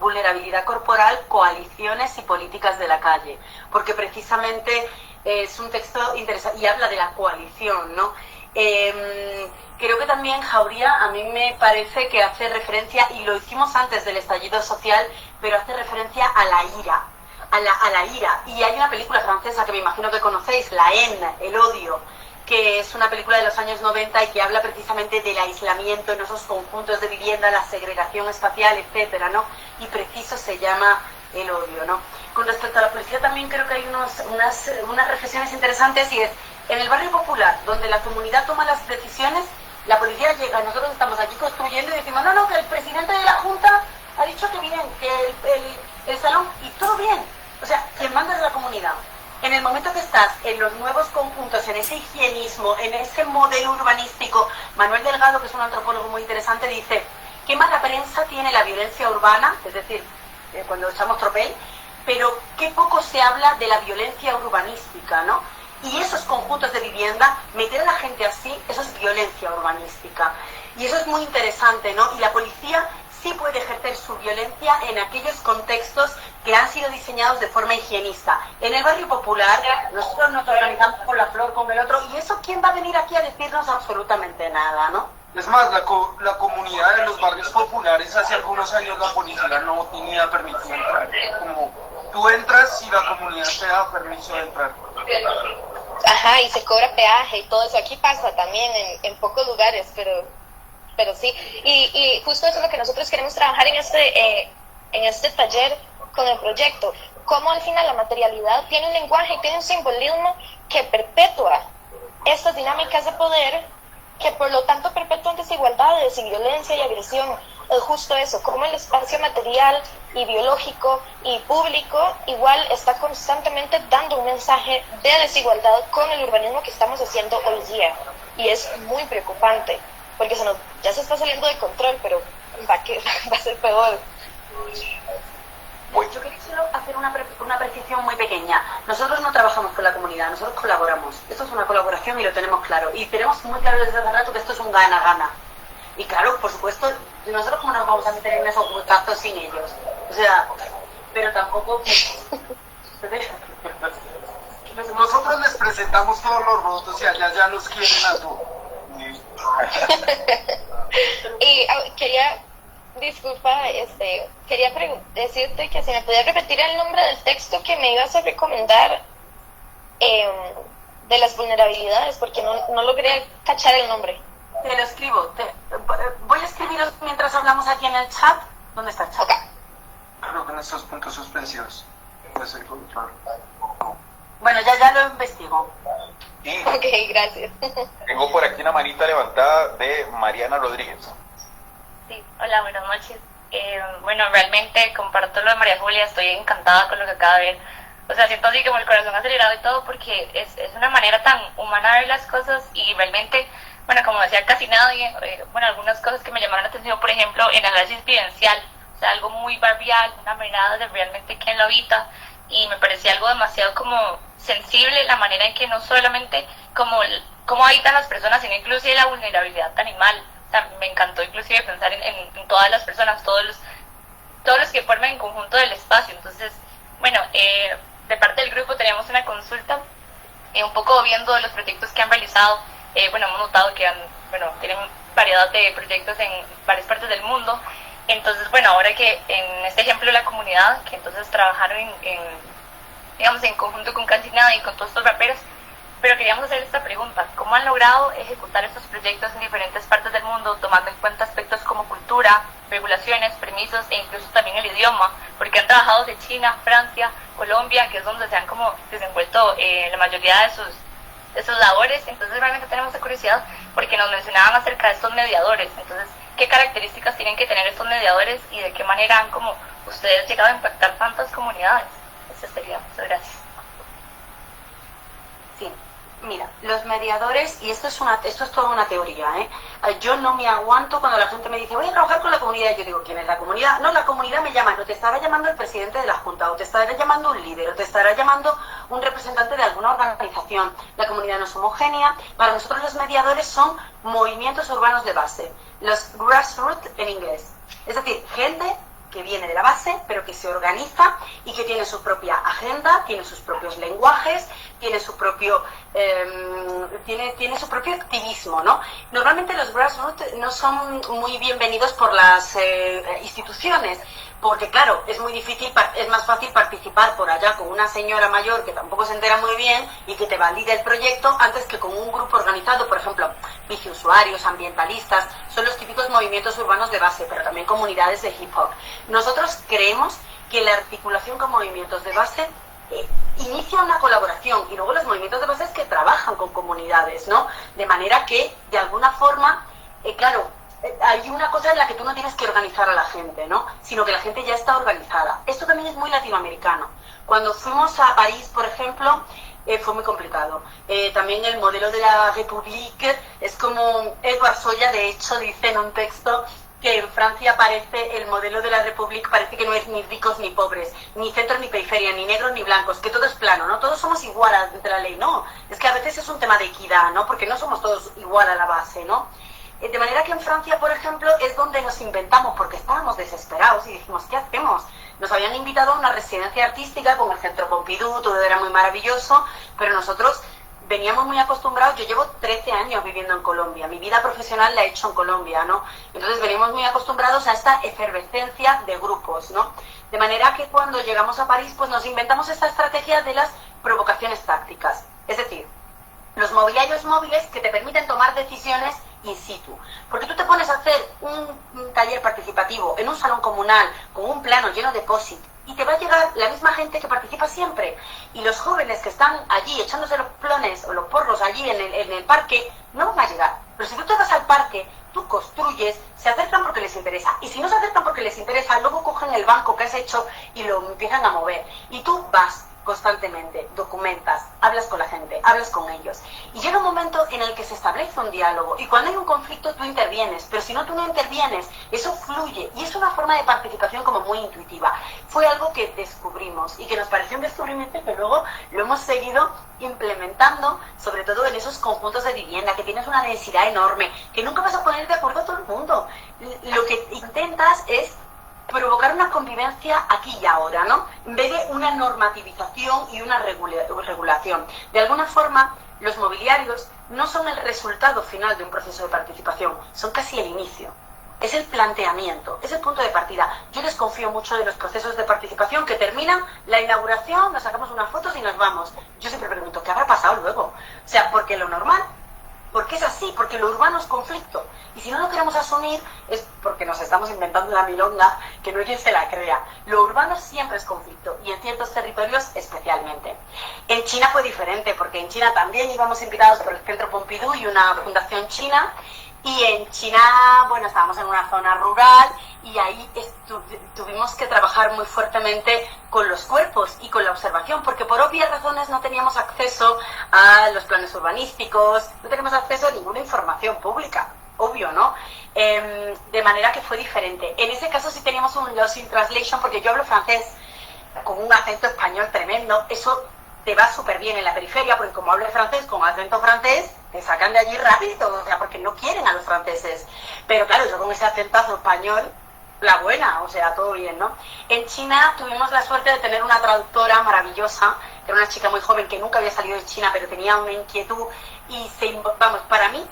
vulnerabilidad corporal, coaliciones y políticas de la calle, porque precisamente es un texto interesante y habla de la coalición, ¿no? Creo que también Jauría, a mí me parece que hace referencia, y lo hicimos antes del estallido social, pero hace referencia a la ira, a la ira. Y hay una película francesa que me imagino que conocéis, La Haine, El Odio, que es una película de los años 90 y que habla precisamente del aislamiento en esos conjuntos de vivienda, la segregación espacial, etcétera, ¿no? Y preciso se llama El Odio, ¿no? Con respecto a la policía también creo que hay unas reflexiones interesantes, y es, en el barrio popular, donde la comunidad toma las decisiones, la policía llega, nosotros estamos aquí construyendo y decimos, no, que el presidente de la Junta ha dicho que bien, que el salón, y todo bien. O sea, quien manda es la comunidad. En el momento que estás en los nuevos conjuntos, en ese higienismo, en ese modelo urbanístico, Manuel Delgado, que es un antropólogo muy interesante, dice, qué mala prensa tiene la violencia urbana, es decir, cuando echamos tropel, pero qué poco se habla de la violencia urbanística, ¿no? Y esos conjuntos de vivienda, meter a la gente así, eso es violencia urbanística. Y eso es muy interesante, ¿no? Y la policía sí puede ejercer su violencia en aquellos contextos que han sido diseñados de forma higienista. En el barrio popular, nosotros nos organizamos con la flor, con el otro, y eso, ¿quién va a venir aquí a decirnos absolutamente nada, no? Es más, la comunidad de los barrios populares, hace algunos años la policía no tenía permiso de entrar. Como tú entras y la comunidad te da permiso de entrar. Ajá, y se cobra peaje y todo eso. Aquí pasa también en pocos lugares, pero sí. Y justo eso es lo que nosotros queremos trabajar en este taller con el proyecto. Cómo al final la materialidad tiene un lenguaje y tiene un simbolismo que perpetúa estas dinámicas de poder, que por lo tanto perpetúan desigualdades y violencia y agresión. Es justo eso, como el espacio material y biológico y público igual está constantemente dando un mensaje de desigualdad con el urbanismo que estamos haciendo hoy día. Y es muy preocupante, porque ya se está saliendo de control, pero va a ser peor. Yo quería solo hacer una precisión muy pequeña. Nosotros no trabajamos con la comunidad, nosotros colaboramos. Esto es una colaboración y lo tenemos claro. Y tenemos muy claro desde hace rato que esto es un gana-gana. Y claro, por supuesto, nosotros cómo nos vamos a meter en esos contactos sin ellos. O sea, pero tampoco... Nosotros les presentamos todos los rotos y allá ya los quieren a todos. Y quería, disculpa, quería decirte que si me podías repetir el nombre del texto que me ibas a recomendar de las vulnerabilidades, porque no logré cachar el nombre. Te lo escribo. Voy a escribirlo mientras hablamos aquí en el chat. ¿Dónde está el chat? Okay. Creo que en estos puntos suspensivos. Pues el control. Bueno, ya lo investigo. Y Ok, gracias. tengo por aquí una manita levantada de Mariana Rodríguez. Sí, hola, buenas noches. Bueno, realmente comparto lo de María Julia, estoy encantada con lo que acaba de ver. O sea, siento así como el corazón acelerado y todo, porque es una manera tan humana de ver las cosas y realmente, bueno, como decía casi nadie, bueno, algunas cosas que me llamaron la atención, por ejemplo, en análisis vivencial, o sea, algo muy barrial, una mirada de realmente quién lo habita, y me parecía algo demasiado como sensible la manera en que no solamente cómo habitan las personas, sino inclusive la vulnerabilidad animal. O sea, me encantó inclusive pensar en todas las personas, todos los que forman en conjunto del espacio. Entonces, bueno, de parte del grupo teníamos una consulta, un poco viendo los proyectos que han realizado. Bueno, hemos notado que tienen variedad de proyectos en varias partes del mundo. Entonces, bueno, ahora que en este ejemplo de la comunidad, que entonces trabajaron digamos, en conjunto con Cancinada y con todos estos raperos, pero queríamos hacer esta pregunta: ¿cómo han logrado ejecutar estos proyectos en diferentes partes del mundo, tomando en cuenta aspectos como cultura, regulaciones, permisos e incluso también el idioma? Porque han trabajado de China, Francia, Colombia, que es donde se han como desenvuelto la mayoría de sus labores. Entonces realmente tenemos esa curiosidad porque nos mencionaban acerca de estos mediadores. Entonces, ¿qué características tienen que tener estos mediadores y de qué manera han como ustedes llegado a impactar tantas comunidades? Eso sería. Muchas gracias. Sí, mira, los mediadores, y esto es toda una teoría, yo no me aguanto cuando la gente me dice voy a trabajar con la comunidad. Yo digo, ¿quién es la comunidad? No, la comunidad me llama, no te estará llamando el presidente de la Junta, o te estará llamando un líder, o te estará llamando un representante de alguna organización. La comunidad no es homogénea. Para nosotros los mediadores son movimientos urbanos de base, los grassroots en inglés, es decir, gente que viene de la base, pero que se organiza y que tiene su propia agenda, tiene sus propios lenguajes, tiene su propio tiene su propio activismo, ¿no? Normalmente los grassroots no son muy bienvenidos por las instituciones, porque claro, es muy difícil, es más fácil participar por allá con una señora mayor que tampoco se entera muy bien y que te valide el proyecto antes que con un grupo organizado. Por ejemplo, biciusuarios, ambientalistas, son los típicos movimientos urbanos de base, pero también comunidades de hip hop. Nosotros creemos que la articulación con movimientos de base inicia una colaboración, y luego los movimientos de base es que trabajan con comunidades, ¿no? De manera que, de alguna forma, claro, hay una cosa en la que tú no tienes que organizar a la gente, ¿no? Sino que la gente ya está organizada. Esto también es muy latinoamericano. Cuando fuimos a París, por ejemplo, fue muy complicado. También el modelo de la République es como Edward Soya, de hecho, dice en un texto que en Francia parece el modelo de la République, parece que no es ni ricos ni pobres, ni centro ni periferia, ni negros ni blancos, que todo es plano, ¿no? Todos somos iguales ante la ley, no. Es que a veces es un tema de equidad, ¿no? Porque no somos todos igual a la base, ¿no? De manera que en Francia, por ejemplo, es donde nos inventamos, porque estábamos desesperados y dijimos, ¿qué hacemos? Nos habían invitado a una residencia artística con el Centro Pompidou, todo era muy maravilloso, pero nosotros veníamos muy acostumbrados. Yo llevo 13 años viviendo en Colombia, mi vida profesional la he hecho en Colombia, ¿no? Entonces venimos muy acostumbrados a esta efervescencia de grupos, ¿no? De manera que cuando llegamos a París, pues nos inventamos esta estrategia de las provocaciones tácticas, es decir, los mobiliarios móviles que te permiten tomar decisiones in situ. Porque tú te pones a hacer un taller participativo en un salón comunal con un plano lleno de POSIT y te va a llegar la misma gente que participa siempre. Y los jóvenes que están allí echándose los plones o los porros allí en el parque no van a llegar. Pero si tú te vas al parque, tú construyes, se acercan porque les interesa. Y si no se acercan porque les interesa, luego cogen el banco que has hecho y lo empiezan a mover. Y tú vas constantemente, documentas, hablas con la gente, hablas con ellos. Y llega un momento en el que se establece un diálogo. Y cuando hay un conflicto, tú intervienes. Pero si no, tú no intervienes. Eso fluye. Y es una forma de participación como muy intuitiva. Fue algo que descubrimos y que nos pareció un descubrimiento que luego lo hemos seguido implementando, sobre todo en esos conjuntos de vivienda, que tienes una densidad enorme, que nunca vas a poner de acuerdo a todo el mundo. Lo que intentas es provocar una convivencia aquí y ahora, ¿no? En vez de una normativización y una regulación. De alguna forma, los mobiliarios no son el resultado final de un proceso de participación, son casi el inicio. Es el planteamiento, es el punto de partida. Yo desconfío mucho de los procesos de participación que terminan la inauguración, nos sacamos unas fotos y nos vamos. Yo siempre pregunto, ¿qué habrá pasado luego? O sea, porque lo normal, porque es así, porque lo urbano es conflicto. Y si no lo queremos asumir es porque nos estamos inventando una milonga que no hay quien se la crea. Lo urbano siempre es conflicto y en ciertos territorios especialmente. En China fue diferente porque en China también íbamos invitados por el Centro Pompidou y una fundación china. Y en China, bueno, estábamos en una zona rural y ahí tuvimos que trabajar muy fuertemente con los cuerpos y con la observación, porque por obvias razones no teníamos acceso a los planes urbanísticos, no teníamos acceso a ninguna información pública, obvio, ¿no? De manera que fue diferente. En ese caso sí teníamos un lost in translation, porque yo hablo francés con un acento español tremendo, eso te va súper bien en la periferia, porque como hablo francés con acento francés, te sacan de allí rápido, o sea, porque no quieren a los franceses. Pero claro, yo con ese acentazo español, la buena, o sea, todo bien, ¿no? En China tuvimos la suerte de tener una traductora maravillosa, que era una chica muy joven que nunca había salido de China, pero tenía una inquietud y vamos, para mí,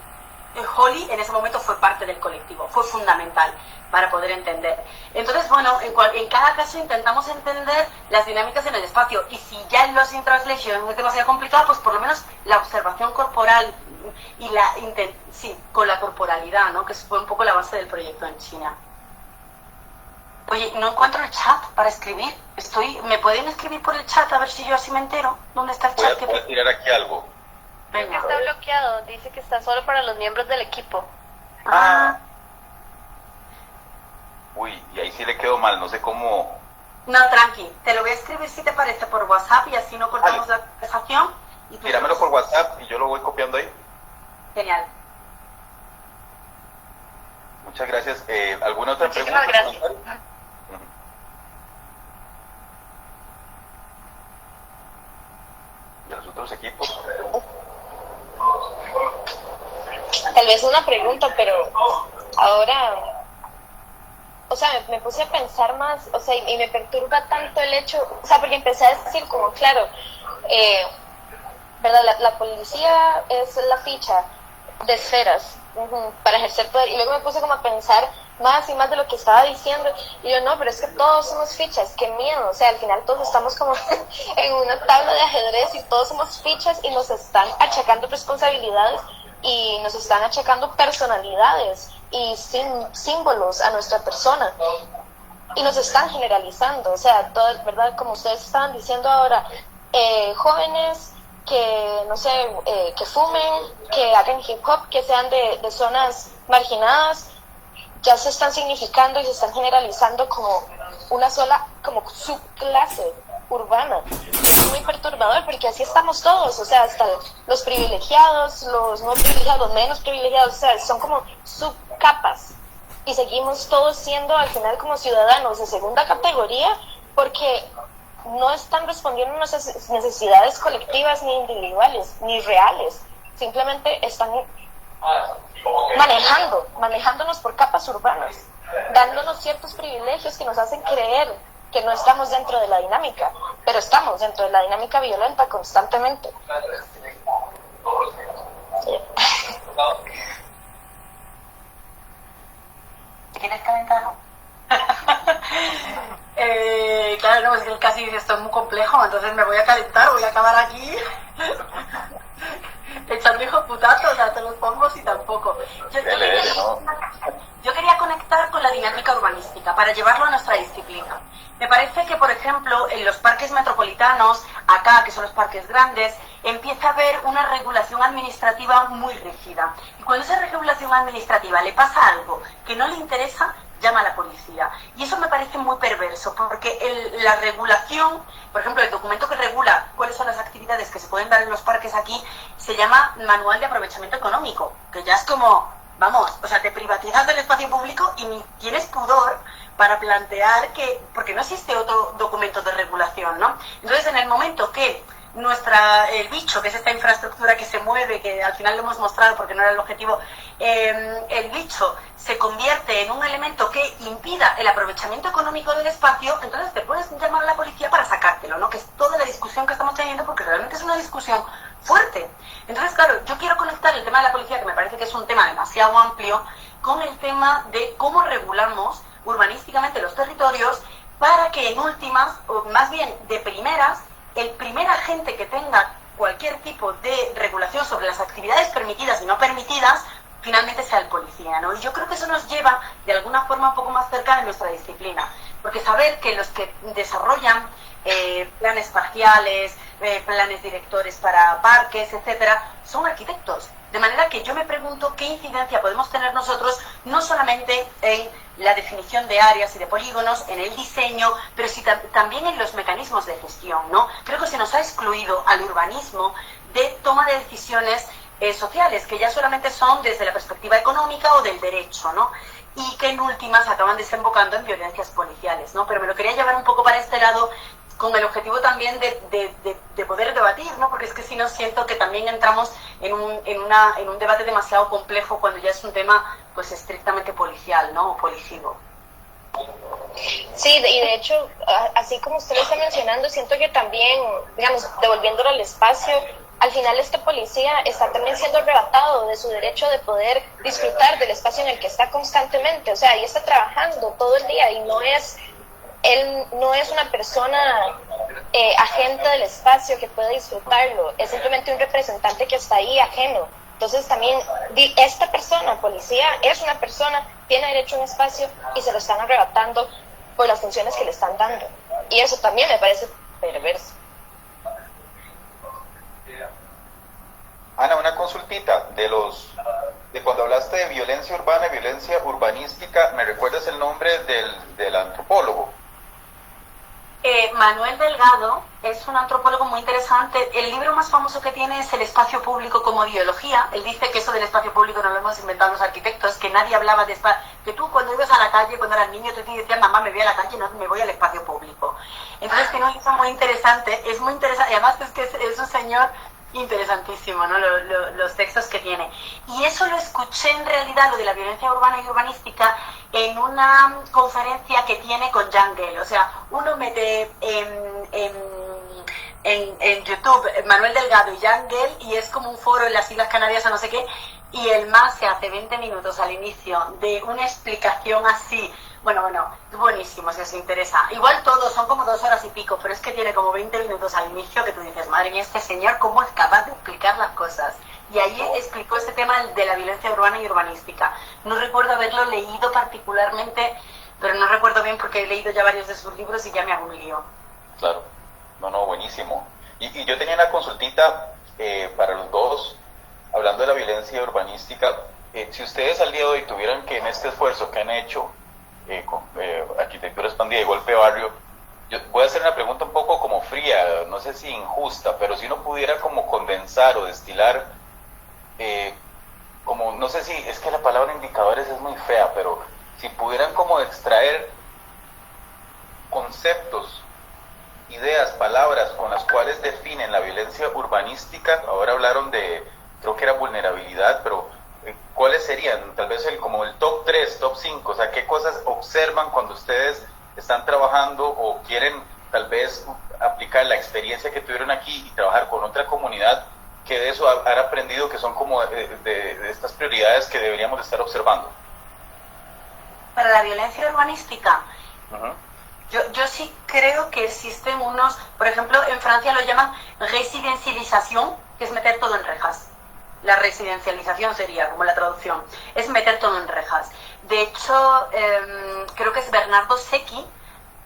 Holly en ese momento fue parte del colectivo, fue fundamental para poder entender. Entonces, bueno, en cada caso intentamos entender las dinámicas en el espacio, y si ya en los translation es demasiado complicado, pues por lo menos la observación corporal y con la corporalidad, ¿no? Que fue un poco la base del proyecto en China. Oye, no encuentro el chat para escribir. ¿Me pueden escribir por el chat a ver si yo así me entero? ¿Dónde está el chat? Voy a tirar aquí algo. Creo que está bloqueado, dice que está solo para los miembros del equipo. Uy, y ahí sí le quedó mal, no sé cómo. No, tranqui, te lo voy a escribir si te parece por WhatsApp y así no cortamos la conversación. Tíramelo por WhatsApp y yo lo voy copiando ahí. Genial. Muchas gracias. ¿Alguna otra Muchísimas pregunta? gracias. De los otros equipos. Tal vez una pregunta, pero ahora, o sea, me puse a pensar más, o sea, y me perturba tanto el hecho, o sea, porque empecé a decir como, claro, ¿verdad? La policía es la ficha de esferas para ejercer poder, y luego me puse como a pensar más y más de lo que estaba diciendo, y yo, no, pero es que todos somos fichas, qué miedo, o sea, al final todos estamos como en una tabla de ajedrez y todos somos fichas y nos están achacando responsabilidades y nos están achacando personalidades y símbolos a nuestra persona y nos están generalizando, o sea, todo, ¿verdad? Como ustedes estaban diciendo ahora, jóvenes que, no sé, que fumen, que hagan hip hop, que sean de zonas marginadas, ya se están significando y se están generalizando como una sola, como subclase urbana. Es muy perturbador porque así estamos todos, o sea, hasta los privilegiados, los no privilegiados, los menos privilegiados, o sea, son como subcapas y seguimos todos siendo al final como ciudadanos de segunda categoría porque no están respondiendo a nuestras necesidades colectivas ni individuales, ni reales, simplemente están manejándonos por capas urbanas, dándonos ciertos privilegios que nos hacen creer que no estamos dentro de la dinámica, pero estamos dentro de la dinámica violenta constantemente. ¿Quieres calentarlo? Claro, no, es que casi esto es muy complejo, entonces me voy a calentar, voy a acabar aquí echando hijos putazos, o sea, te los pongo si tampoco. Yo quería conectar con la dinámica urbanística para llevarlo a nuestra disciplina. Me parece que, por ejemplo, en los parques metropolitanos, acá, que son los parques grandes, empieza a haber una regulación administrativa muy rígida. Y cuando esa regulación administrativa le pasa algo que no le interesa, llama a la policía. Y eso me parece muy perverso, porque la regulación, por ejemplo, el documento que regula cuáles son las actividades que se pueden dar en los parques aquí, se llama Manual de Aprovechamiento Económico, que ya es como, vamos, o sea, te privatizas del espacio público y ni tienes pudor para plantear que, porque no existe otro documento de regulación, ¿no? Entonces, en el momento que el bicho, que es esta infraestructura que se mueve, que al final lo hemos mostrado porque no era el objetivo, el bicho se convierte en un elemento que impida el aprovechamiento económico del espacio, entonces te puedes llamar a la policía para sacártelo, ¿no? Que es toda la discusión que estamos teniendo, porque realmente es una discusión fuerte. Entonces, claro, yo quiero conectar el tema de la policía, que me parece que es un tema demasiado amplio, con el tema de cómo regulamos urbanísticamente los territorios para que en últimas, o más bien de primeras, el primer agente que tenga cualquier tipo de regulación sobre las actividades permitidas y no permitidas, finalmente sea el policía, ¿no? Y yo creo que eso nos lleva de alguna forma un poco más cerca de nuestra disciplina, porque saber que los que desarrollan planes parciales, planes directores para parques, etcétera, son arquitectos. De manera que yo me pregunto qué incidencia podemos tener nosotros, no solamente en la definición de áreas y de polígonos, en el diseño, pero sí también en los mecanismos de gestión, ¿no? Creo que se nos ha excluido al urbanismo de toma de decisiones sociales, que ya solamente son desde la perspectiva económica o del derecho, ¿no? Y que en últimas acaban desembocando en violencias policiales, ¿no? Pero me lo quería llevar un poco para este lado, con el objetivo también de poder debatir, ¿no? Porque es que si no, siento que también entramos en un debate demasiado complejo cuando ya es un tema pues estrictamente policial, ¿no? O policivo. Sí, y de hecho, así como usted lo está mencionando, siento que también, digamos, devolviéndolo al espacio, al final este policía está también siendo arrebatado de su derecho de poder disfrutar del espacio en el que está constantemente, o sea, ahí está trabajando todo el día y él no es una persona agente del espacio que puede disfrutarlo, es simplemente un representante que está ahí ajeno. Entonces también esta persona, policía, es una persona, tiene derecho a un espacio y se lo están arrebatando por las funciones que le están dando. Y eso también me parece perverso. Ana, una consultita de cuando hablaste de violencia urbana y violencia urbanística, ¿me recuerdas el nombre del antropólogo? Manuel Delgado es un antropólogo muy interesante. El libro más famoso que tiene es El espacio público como ideología. Él dice que eso del espacio público no lo hemos inventado los arquitectos, que nadie hablaba de espacio, que tú cuando ibas a la calle, cuando eras niño, tú te decías, mamá, me voy a la calle, no me voy al espacio público. Entonces tiene un libro muy interesante, es muy interesante, y además es que es un señor interesantísimo, ¿no? Los textos que tiene. Y eso lo escuché en realidad, lo de la violencia urbana y urbanística, en una conferencia que tiene con Jan Gehl. O sea, uno mete en YouTube Manuel Delgado y Jan Gehl y es como un foro en las Islas Canarias o no sé qué, y el más se hace 20 minutos al inicio de una explicación así. Bueno, buenísimo, si os interesa. Igual todos son como 2 horas y pico, pero es que tiene como 20 minutos al inicio que tú dices, madre mía, este señor cómo es capaz de explicar las cosas. Y ahí explicó este tema de la violencia urbana y urbanística. No recuerdo haberlo leído particularmente, pero no recuerdo bien porque he leído ya varios de sus libros y ya me hago un lío. Claro, buenísimo. Y yo tenía una consultita para los dos, hablando de la violencia urbanística. Si ustedes al día de hoy tuvieran que, en este esfuerzo que han hecho, con Arquitectura Expandida y Golpe de Barrio, yo voy a hacer una pregunta un poco como fría, no sé si injusta, pero si uno pudiera como condensar o destilar, como, no sé si, es que la palabra indicadores es muy fea, pero si pudieran como extraer conceptos, ideas, palabras con las cuales definen la violencia urbanística. Ahora hablaron de, creo que era vulnerabilidad, pero ¿cuáles serían? Tal vez como el top 3, top 5, o sea, ¿qué cosas observan cuando ustedes están trabajando o quieren tal vez aplicar la experiencia que tuvieron aquí y trabajar con otra comunidad, que de eso han aprendido que son como de estas prioridades que deberíamos estar observando? Para la violencia urbanística, Uh-huh. yo sí creo que existen unos, por ejemplo, en Francia lo llaman residencialización, que es meter todo en rejas. La residencialización sería como la traducción, es meter todo en rejas. De hecho, creo que es Bernardo Secchi,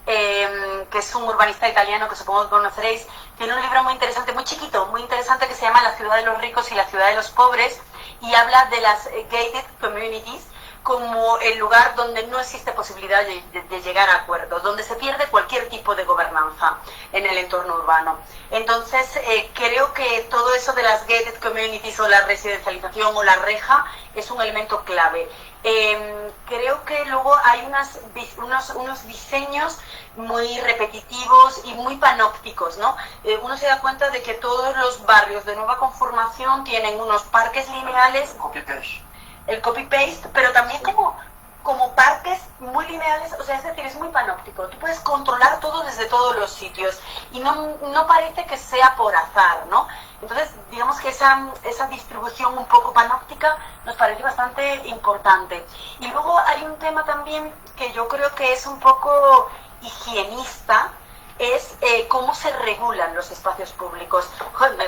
que es un urbanista italiano que supongo que conoceréis, tiene un libro muy interesante, muy chiquito, muy interesante, que se llama La ciudad de los ricos y la ciudad de los pobres, y habla de las gated communities, como el lugar donde no existe posibilidad de llegar a acuerdos, donde se pierde cualquier tipo de gobernanza en el entorno urbano. Entonces, creo que todo eso de las gated communities o la residencialización o la reja es un elemento clave. Creo que luego hay unos diseños muy repetitivos y muy panópticos, ¿no? Uno se da cuenta de que todos los barrios de nueva conformación tienen unos parques lineales, el copy-paste, pero también como parques muy lineales, o sea, es decir, es muy panóptico. Tú puedes controlar todo desde todos los sitios y no parece que sea por azar, ¿no? Entonces, digamos que esa distribución un poco panóptica nos parece bastante importante. Y luego hay un tema también que yo creo que es un poco higienista, es cómo se regulan los espacios públicos.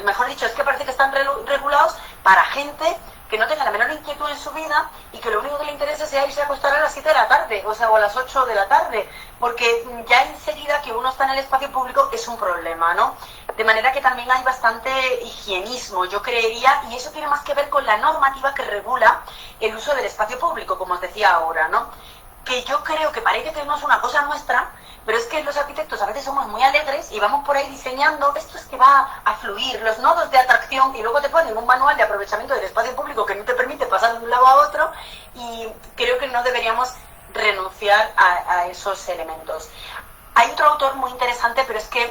Mejor dicho, es que parece que están regulados para gente que no tenga la menor inquietud en su vida y que lo único que le interesa sea irse a acostar a las 7 de la tarde, o sea, o a las 8 de la tarde, porque ya enseguida que uno está en el espacio público es un problema, ¿no? De manera que también hay bastante higienismo, yo creería, y eso tiene más que ver con la normativa que regula el uso del espacio público, como os decía ahora, ¿no? Que yo creo que parece que no es una cosa nuestra, pero es que los arquitectos a veces somos muy alegres y vamos por ahí diseñando, esto es que va a fluir, los nodos de atracción, y luego te ponen un manual de aprovechamiento del espacio público que no te permite pasar de un lado a otro, y creo que no deberíamos renunciar a esos elementos. Hay otro autor muy interesante, pero es que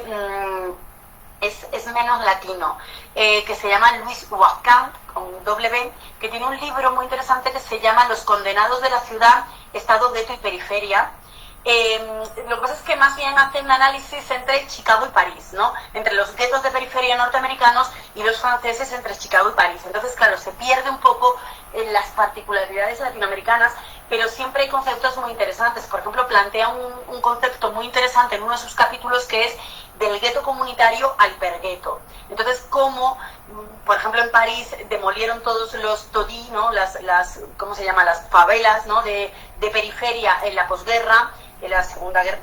es menos latino, que se llama Luis Huascán, con W, que tiene un libro muy interesante que se llama Los condenados de la ciudad, estado, gueto y periferia. Lo que pasa es que más bien hace un análisis entre Chicago y París, ¿no? Entre los guetos de periferia norteamericanos y los franceses entre Chicago y París. Entonces, claro, se pierde un poco las particularidades latinoamericanas, pero siempre hay conceptos muy interesantes. Por ejemplo, plantea un concepto muy interesante en uno de sus capítulos que es del gueto comunitario al hipergueto. Entonces, cómo, por ejemplo, en París demolieron todos los todí, ¿no? ¿Cómo se llama? Las favelas, ¿no? de periferia en la posguerra,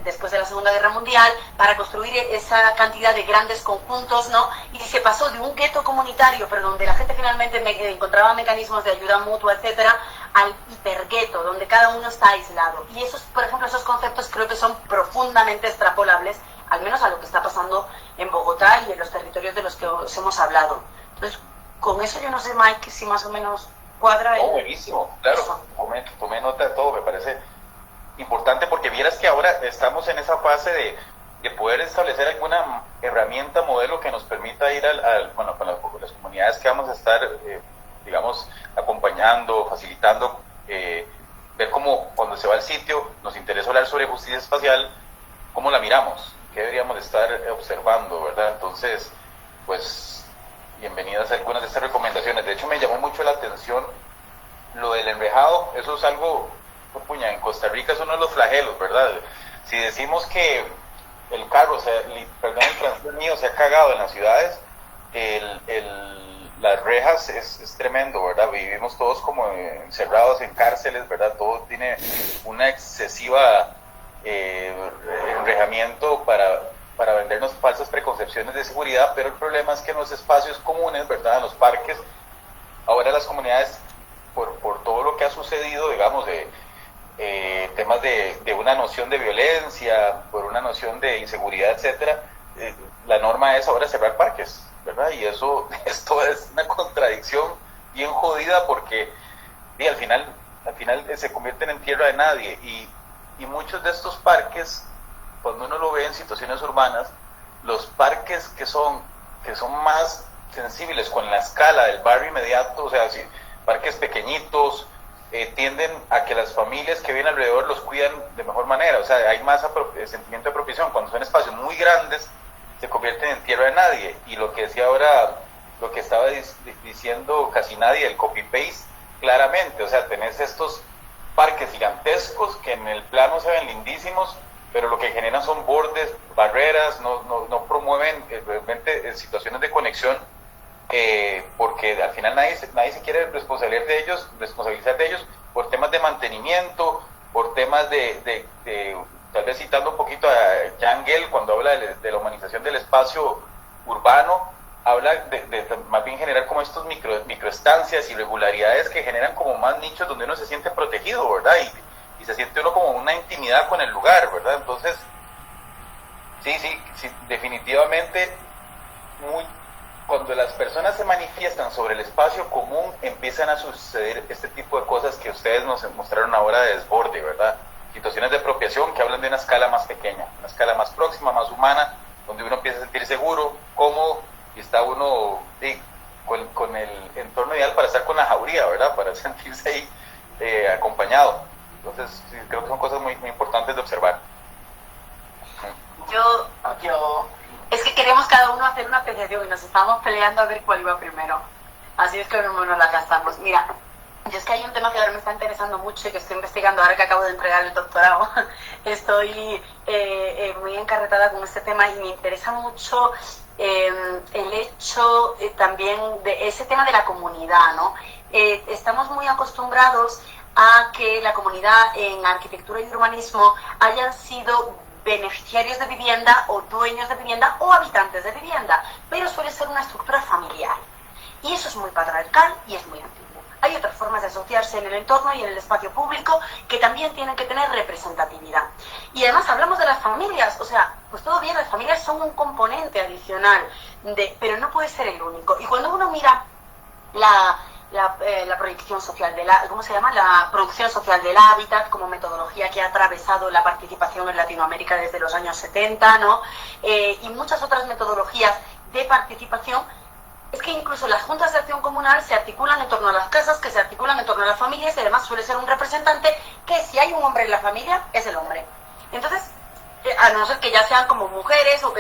después de la Segunda Guerra Mundial, para construir esa cantidad de grandes conjuntos, ¿no? Y se pasó de un gueto comunitario, pero donde la gente finalmente encontraba mecanismos de ayuda mutua, etcétera, al hipergueto, donde cada uno está aislado. Y esos, por ejemplo, esos conceptos creo que son profundamente extrapolables, al menos a lo que está pasando en Bogotá y en los territorios de los que os hemos hablado. Entonces, con eso yo no sé, Mike, si más o menos cuadra. Buenísimo, claro, tomé nota de todo, me parece importante, porque vieras que ahora estamos en esa fase de poder establecer alguna herramienta, modelo que nos permita ir con las comunidades que vamos a estar, digamos, acompañando, facilitando, ver cómo cuando se va al sitio nos interesa hablar sobre justicia espacial, cómo la miramos, qué deberíamos de estar observando, ¿verdad? Entonces, pues, bienvenidas a algunas de estas recomendaciones. De hecho, me llamó mucho la atención lo del enrejado. Eso es algo, en Costa Rica es uno de los flagelos, ¿verdad? Si decimos que el carro, perdón, el transporte mío se ha cagado en las ciudades, las rejas es tremendo, ¿verdad? Vivimos todos como encerrados en cárceles, ¿verdad? Todo tiene una excesiva enrejamiento para vendernos falsas preconcepciones de seguridad, pero el problema es que en los espacios comunes, ¿verdad? En los parques, ahora las comunidades, por todo lo que ha sucedido, digamos, temas de una noción de violencia, por una noción de inseguridad, etcétera, la norma es ahora cerrar parques, ¿verdad? Y esto es una contradicción bien jodida, porque al final se convierten en tierra de nadie, y muchos de estos parques, cuando uno lo ve en situaciones urbanas, los parques que son más sensibles con la escala del barrio inmediato, o sea, parques pequeñitos, tienden a que las familias que viven alrededor los cuidan de mejor manera, o sea, hay más sentimiento de apropiación. Cuando son espacios muy grandes, se convierten en tierra de nadie, y lo que decía ahora, lo que estaba diciendo casi nadie, el copy-paste, claramente, o sea, tenés estos parques gigantescos que en el plano se ven lindísimos, pero lo que generan son bordes, barreras, no promueven realmente situaciones de conexión, porque al final nadie se quiere responsabilizar de ellos por temas de mantenimiento, por temas de tal vez citando un poquito a Jan Gehl cuando habla de la humanización del espacio urbano, habla de más bien generar como estos microestancias, irregularidades que generan como más nichos donde uno se siente protegido, ¿verdad? Y se siente uno como una intimidad con el lugar, ¿verdad? Entonces, sí, definitivamente, cuando las personas se manifiestan sobre el espacio común, empiezan a suceder este tipo de cosas que ustedes nos mostraron ahora de desborde, ¿verdad? Situaciones de apropiación que hablan de una escala más pequeña, una escala más próxima, más humana, donde uno empieza a sentir seguro, cómodo, y está uno con el entorno ideal para estar con la jauría, ¿verdad? Para sentirse ahí acompañado. Entonces, sí, creo que son cosas muy, muy importantes de observar. Yo es que queremos cada uno hacer una apreciación y nos estamos peleando a ver cuál iba primero. Así es que no nos la gastamos. Mira, yo es que hay un tema que ahora me está interesando mucho y que estoy investigando ahora que acabo de entregar el doctorado. Estoy muy encarretada con este tema y me interesa mucho el hecho también de ese tema de la comunidad, ¿no? Estamos muy acostumbrados a que la comunidad en arquitectura y urbanismo hayan sido beneficiarios de vivienda o dueños de vivienda o habitantes de vivienda, pero suele ser una estructura familiar. Y eso es muy patriarcal y es muy antiguo. Hay otras formas de asociarse en el entorno y en el espacio público que también tienen que tener representatividad. Y además hablamos de las familias, o sea, pues todo bien, las familias son un componente adicional, pero no puede ser el único. Y cuando uno mira la proyección social ¿cómo se llama? La producción social del hábitat como metodología que ha atravesado la participación en Latinoamérica desde los años 70, ¿no? Y muchas otras metodologías de participación. Es que incluso las juntas de acción comunal se articulan en torno a las casas, que se articulan en torno a las familias, y además suele ser un representante que, si hay un hombre en la familia, es el hombre. Entonces, a no ser que ya sean como mujeres o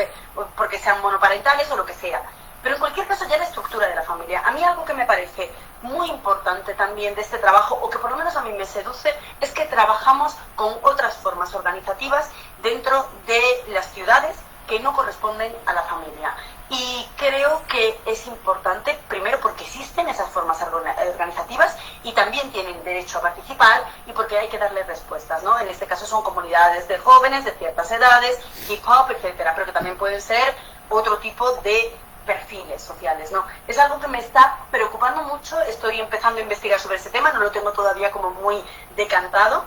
porque sean monoparentales o lo que sea. Pero en cualquier caso, ya la estructura de la familia. A mí algo que me parece muy importante también de este trabajo, o que por lo menos a mí me seduce, es que trabajamos con otras formas organizativas dentro de las ciudades que no corresponden a la familia. Y creo que es importante, primero porque existen esas formas organizativas y también tienen derecho a participar, y porque hay que darles respuestas, ¿no? En este caso son comunidades de jóvenes de ciertas edades, hip hop, etcétera, pero que también pueden ser otro tipo de perfiles sociales, ¿no? Es algo que me está preocupando mucho. Estoy empezando a investigar sobre ese tema, no lo tengo todavía como muy decantado,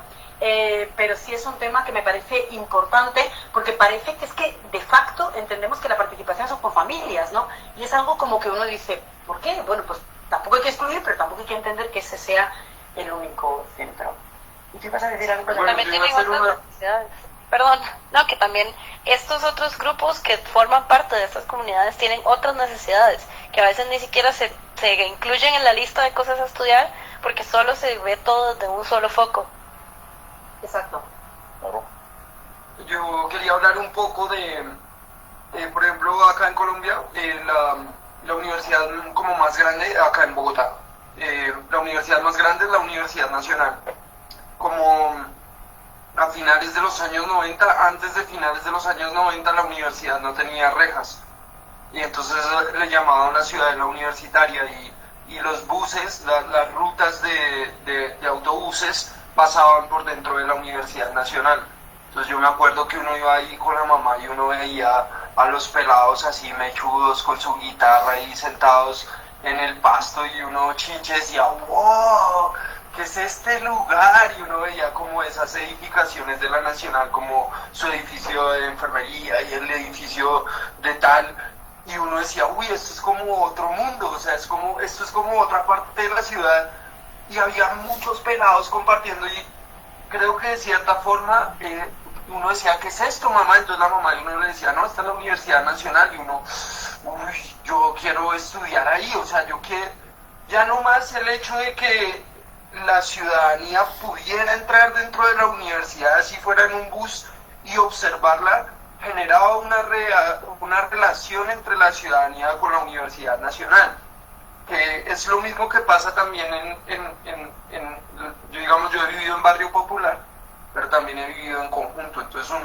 pero sí es un tema que me parece importante, porque parece que es que de facto entendemos que la participación son con familias, ¿no? Y es algo como que uno dice, ¿por qué? Bueno, pues tampoco hay que excluir, pero tampoco hay que entender que ese sea el único centro. ¿Y tú vas a decir algo? Bueno, también tienen otras necesidades. Perdón, no, que también estos otros grupos que forman parte de estas comunidades tienen otras necesidades, que a veces ni siquiera se incluyen en la lista de cosas a estudiar, porque solo se ve todo de un solo foco. Exacto. Yo quería hablar un poco de, por ejemplo, acá en Colombia, la universidad como más grande, acá en Bogotá, la universidad más grande es la Universidad Nacional. Como a finales de los años 90, antes de finales de los años 90, la universidad no tenía rejas. Y entonces le llamaban la ciudadela universitaria, y los buses, las rutas de autobuses pasaban por dentro de la Universidad Nacional. Entonces yo me acuerdo que uno iba ahí con la mamá y uno veía a los pelados así mechudos con su guitarra ahí sentados en el pasto, y uno chinche decía, ¡wow! ¿Qué es este lugar? Y uno veía como esas edificaciones de la Nacional, como su edificio de enfermería y el edificio de tal, y uno decía, uy, esto es como otro mundo, o sea, esto es como otra parte de la ciudad, y había muchos pelados compartiendo, y creo que de cierta forma uno decía, ¿qué es esto, mamá? Entonces la mamá, y uno le decía, no, esta es la Universidad Nacional, y uno, uy, yo quiero estudiar ahí, o sea, yo quiero, ya no más el hecho de que la ciudadanía pudiera entrar dentro de la universidad, así fuera en un bus, y observarla, generaba una relación entre la ciudadanía con la Universidad Nacional, que es lo mismo que pasa también yo he vivido en barrio popular, pero también he vivido en conjunto. Entonces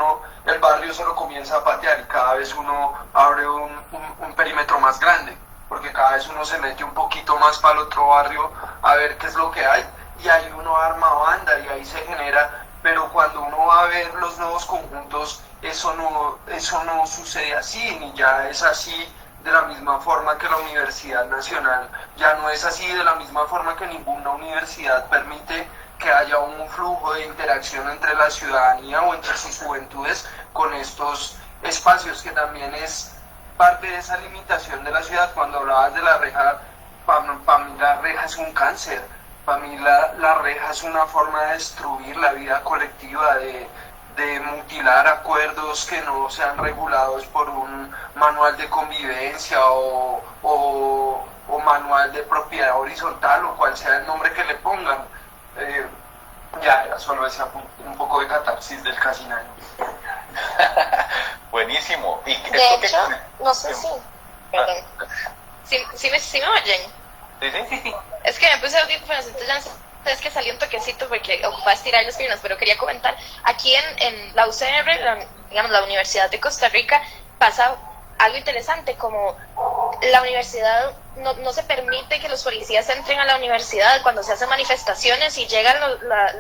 el barrio se lo comienza a patear, y cada vez uno abre un perímetro más grande, porque cada vez uno se mete un poquito más para el otro barrio a ver qué es lo que hay, y ahí uno arma banda y ahí se genera. Pero cuando uno va a ver los nuevos conjuntos, eso no sucede así, ni ya es así de la misma forma que la Universidad Nacional ya no es así, de la misma forma que ninguna universidad permite que haya un flujo de interacción entre la ciudadanía o entre sus juventudes con estos espacios, que también es parte de esa limitación de la ciudad. Cuando hablabas de la reja, para mí la reja es un cáncer, para mí la reja es una forma de destruir la vida colectiva, de mutilar acuerdos que no sean regulados por un manual de convivencia o manual de propiedad horizontal, o cual sea el nombre que le pongan. Ya solo ese un poco de catarsis del Casinario. Buenísimo. De hecho, no sé si... Perdón. ¿Sí me oyen? Sí. Es que me puse audífonos, entonces ya no sé, es que salió un toquecito porque ocupaba estirar las piernas, pero quería comentar, aquí en la UCR, digamos la Universidad de Costa Rica, pasa algo interesante, como la universidad no se permite que los policías entren a la universidad cuando se hacen manifestaciones y llegan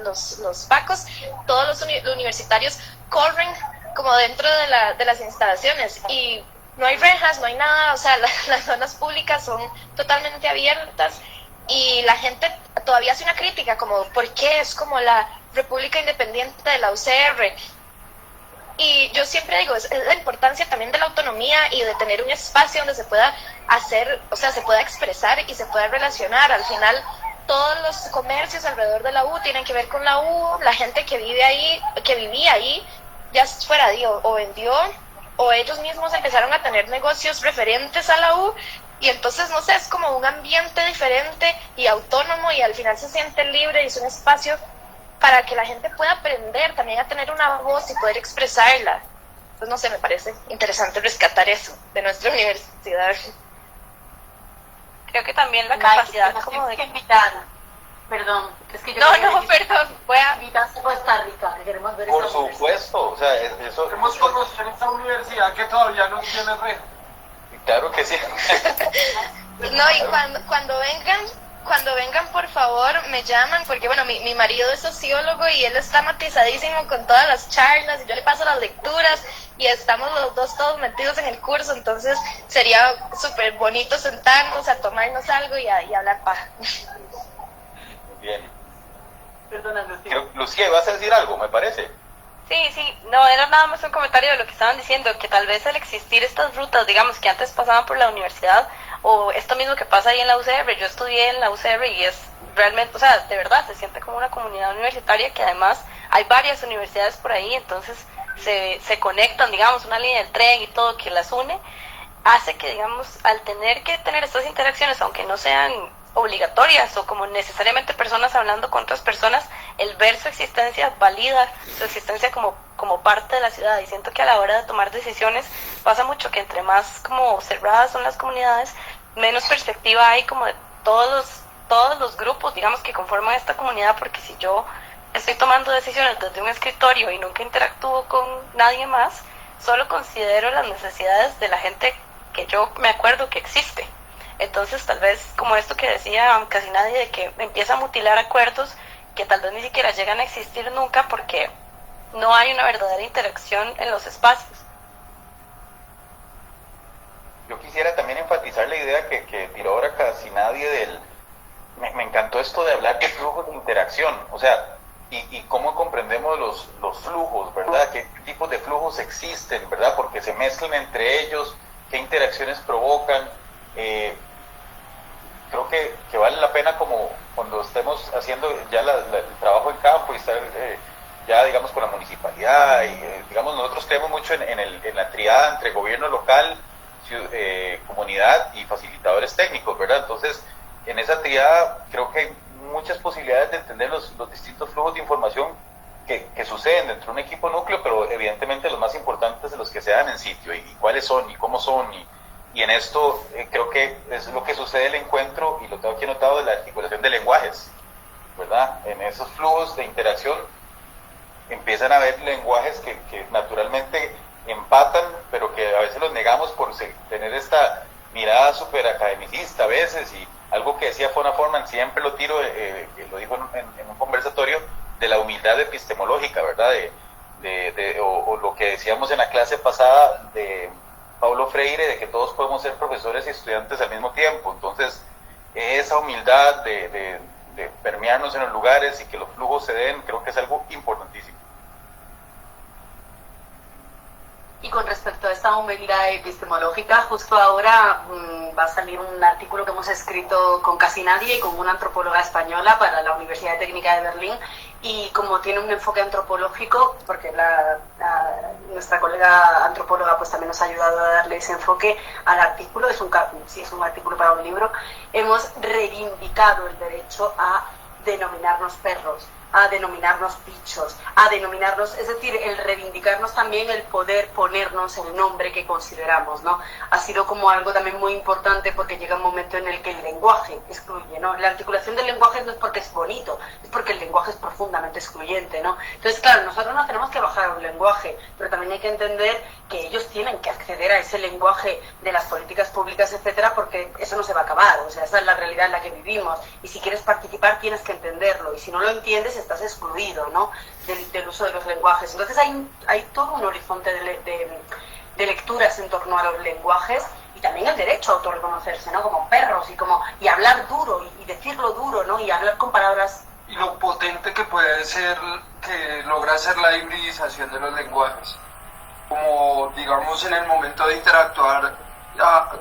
los pacos, todos los universitarios corren como dentro de las instalaciones y no hay rejas, no hay nada, o sea, las zonas públicas son totalmente abiertas y la gente todavía hace una crítica como ¿por qué es como la República Independiente de la UCR? Y yo siempre digo, es la importancia también de la autonomía y de tener un espacio donde se pueda hacer, o sea, se pueda expresar y se pueda relacionar. Al final, todos los comercios alrededor de la U tienen que ver con la U, la gente que vive ahí, que vivía ahí, ya fuera o vendió, o ellos mismos empezaron a tener negocios referentes a la U, y entonces, no sé, es como un ambiente diferente y autónomo, y al final se siente libre y es un espacio para que la gente pueda aprender también a tener una voz y poder expresarla. Pues no sé, me parece interesante rescatar eso de nuestra universidad. Creo que también la capacidad como de... Perdón, es que yo... perdón, voy a... invitar a Costa Rica, que queremos ver Por esa supuesto, o sea, eso... Queremos conocer esta universidad que todavía no tiene reja. Claro que sí. No, y cuando vengan, por favor, me llaman, porque bueno, mi marido es sociólogo y él está matizadísimo con todas las charlas, y yo le paso las lecturas, y estamos los dos todos metidos en el curso, entonces sería súper bonito sentarnos a tomarnos algo y hablar paja. Bien. Perdona, Lucía. Lucía, ¿vas a decir algo, me parece? Sí, no, era nada más un comentario de lo que estaban diciendo, que tal vez al existir estas rutas, digamos, que antes pasaban por la universidad, o esto mismo que pasa ahí en la UCR, yo estudié en la UCR y es realmente, o sea, de verdad, se siente como una comunidad universitaria, que además hay varias universidades por ahí, entonces se conectan, digamos, una línea del tren y todo que las une, hace que, digamos, al tener que tener estas interacciones, aunque no sean obligatorias o como necesariamente personas hablando con otras personas, el ver su existencia valida su existencia como parte de la ciudad, y siento que a la hora de tomar decisiones pasa mucho que entre más como cerradas son las comunidades, menos perspectiva hay como de todos los grupos, digamos, que conforman esta comunidad, porque si yo estoy tomando decisiones desde un escritorio y nunca interactúo con nadie más, solo considero las necesidades de la gente que yo me acuerdo que existe. Entonces tal vez como esto que decía casi nadie, de que empieza a mutilar acuerdos que tal vez ni siquiera llegan a existir nunca porque no hay una verdadera interacción en los espacios. Yo quisiera también enfatizar la idea que tiró ahora casi nadie me encantó esto de hablar de flujos de interacción, o sea, y cómo comprendemos los flujos, ¿verdad? ¿Qué tipos de flujos existen, ¿verdad? Porque se mezclan entre ellos, qué interacciones provocan. Creo que vale la pena, como cuando estemos haciendo ya el trabajo en campo y estar ya, digamos, con la municipalidad, y digamos, nosotros creemos mucho en la triada entre gobierno local, comunidad y facilitadores técnicos, ¿verdad? Entonces, en esa triada creo que hay muchas posibilidades de entender los distintos flujos de información que suceden dentro de un equipo núcleo, pero evidentemente los más importantes de los que se dan en sitio, y cuáles son, y cómo son, y en esto creo que es lo que sucede el encuentro, y lo tengo aquí anotado, de la articulación de lenguajes, ¿verdad? En esos flujos de interacción empiezan a haber lenguajes que naturalmente empatan, pero que a veces los negamos por tener esta mirada súper academicista a veces, y algo que decía Fona Forman, siempre lo tiro, lo dijo en un conversatorio, de la humildad epistemológica, ¿verdad? O lo que decíamos en la clase pasada, de Paulo Freire, de que todos podemos ser profesores y estudiantes al mismo tiempo. Entonces, esa humildad de permearnos en los lugares y que los flujos se den, creo que es algo importantísimo. Y con respecto a esta humildad epistemológica, justo ahora va a salir un artículo que hemos escrito con Casi Nadie y con una antropóloga española para la Universidad Técnica de Berlín, y como tiene un enfoque antropológico, porque nuestra colega antropóloga pues también nos ha ayudado a darle ese enfoque al artículo, es un artículo para un libro, hemos reivindicado el derecho a denominarnos perros, a denominarnos bichos, a denominarnos, es decir, el reivindicarnos también, el poder ponernos el nombre que consideramos, ¿no? Ha sido como algo también muy importante, porque llega un momento en el que el lenguaje excluye, ¿no? La articulación del lenguaje no es porque es bonito, es porque el lenguaje es profundamente excluyente, ¿no? Entonces, claro, nosotros no tenemos que bajar a un lenguaje, pero también hay que entender que ellos tienen que acceder a ese lenguaje de las políticas públicas, etcétera, porque eso no se va a acabar, o sea, esa es la realidad en la que vivimos, y si quieres participar tienes que entenderlo, y si no lo entiendes estás excluido, ¿no?, del uso de los lenguajes. Entonces hay todo un horizonte de lecturas en torno a los lenguajes, y también el derecho a autorreconocerse, ¿no?, como perros, y hablar duro, y decirlo duro, ¿no?, y hablar con palabras. Y lo potente que puede ser, que logra ser la hibridización de los lenguajes. Como, digamos, en el momento de interactuar,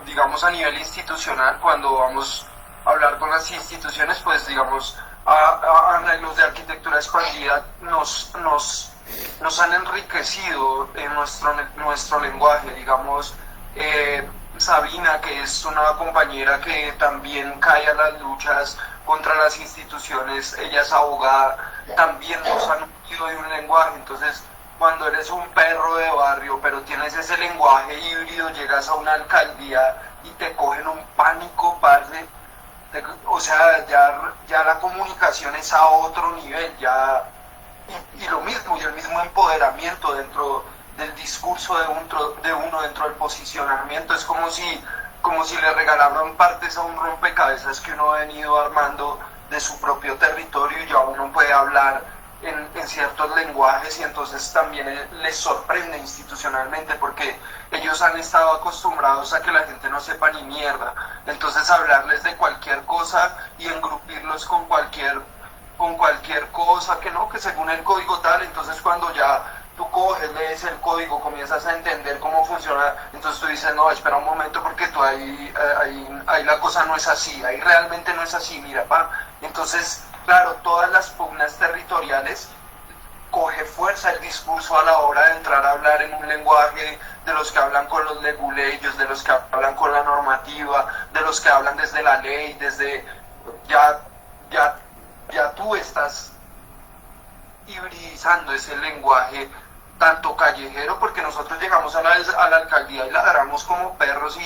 digamos, a nivel institucional, cuando vamos a hablar con las instituciones, pues, digamos, arreglos de arquitectura expandida nos han enriquecido en nuestro lenguaje. Digamos, Sabina, que es una compañera que también cae a las luchas contra las instituciones, ella es abogada, también nos han unido de un lenguaje. Entonces, cuando eres un perro de barrio, pero tienes ese lenguaje híbrido, llegas a una alcaldía y te cogen un pánico, parce. O sea, ya la comunicación es a otro nivel, y lo mismo, y el mismo empoderamiento dentro del discurso de uno dentro del posicionamiento. Es como si le regalaran partes a un rompecabezas que uno ha venido armando de su propio territorio, y ya uno puede hablar en ciertos lenguajes, y entonces también les sorprende institucionalmente, porque ellos han estado acostumbrados a que la gente no sepa ni mierda. Entonces, hablarles de cualquier cosa y engrupirlos con cualquier cosa, que según el código tal. Entonces, cuando ya tú coges, lees el código, comienzas a entender cómo funciona, entonces tú dices, no, espera un momento, porque tú ahí la cosa no es así, ahí realmente no es así, mira, pa. Entonces, claro, todas las pugnas territoriales, coge fuerza el discurso a la hora de entrar a hablar en un lenguaje de los que hablan con los leguleyos, de los que hablan con la normativa, de los que hablan desde la ley, desde ya tú estás hibridizando ese lenguaje tanto callejero, porque nosotros llegamos a la alcaldía y ladramos como perros,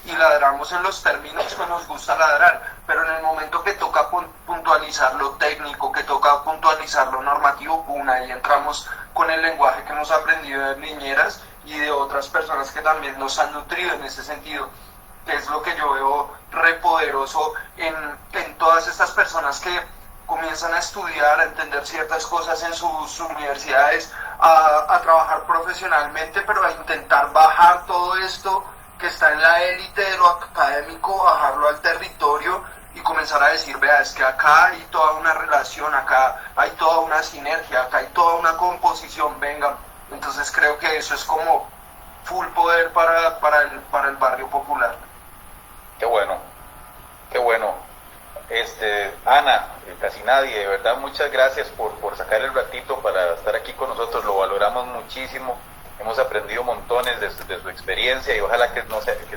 y ladramos en los términos que nos gusta ladrar, pero en el momento que toca puntualizar lo técnico, que toca puntualizar lo normativo, ahí entramos con el lenguaje que hemos aprendido de niñeras y de otras personas que también nos han nutrido en ese sentido, que es lo que yo veo repoderoso en todas estas personas que comienzan a estudiar, a entender ciertas cosas en sus universidades, a trabajar profesionalmente, pero a intentar bajar todo esto que está en la élite de lo académico, bajarlo al territorio y comenzar a decir, vea, es que acá hay toda una relación, acá hay toda una sinergia, acá hay toda una composición, venga. Entonces creo que eso es como full poder para el barrio popular. Qué bueno, qué bueno. Ana, Casi Nadie, de verdad muchas gracias por sacar el ratito para estar aquí con nosotros, lo valoramos muchísimo, hemos aprendido montones de su experiencia, y ojalá que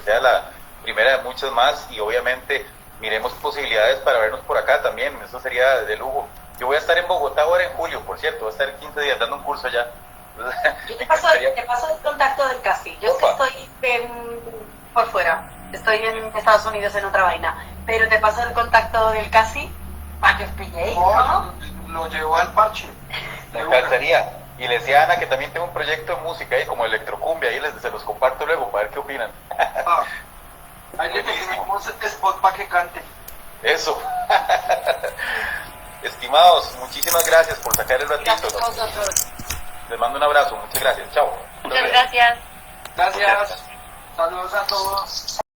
sea la primera de muchas más, y obviamente miremos posibilidades para vernos por acá también, eso sería de lujo. Yo voy a estar en Bogotá ahora en julio, por cierto, voy a estar 15 días dando un curso allá. Yo te paso el contacto del Casi. Yo es que estoy por fuera, estoy en Estados Unidos en otra vaina, pero te paso el contacto del Casi para que os pilléis, ¿no? Lo llevo al parche. Me encantaría. Y le decía a Ana que también tengo un proyecto de música ahí, como electrocumbia, ahí se los comparto luego para ver qué opinan. Ahí le tenemos spot para que cante. Eso. Estimados, muchísimas gracias por sacar el ratito. Gracias a vosotros. Les mando un abrazo, muchas gracias. Chao. Muchas gracias. Gracias. Saludos a todos.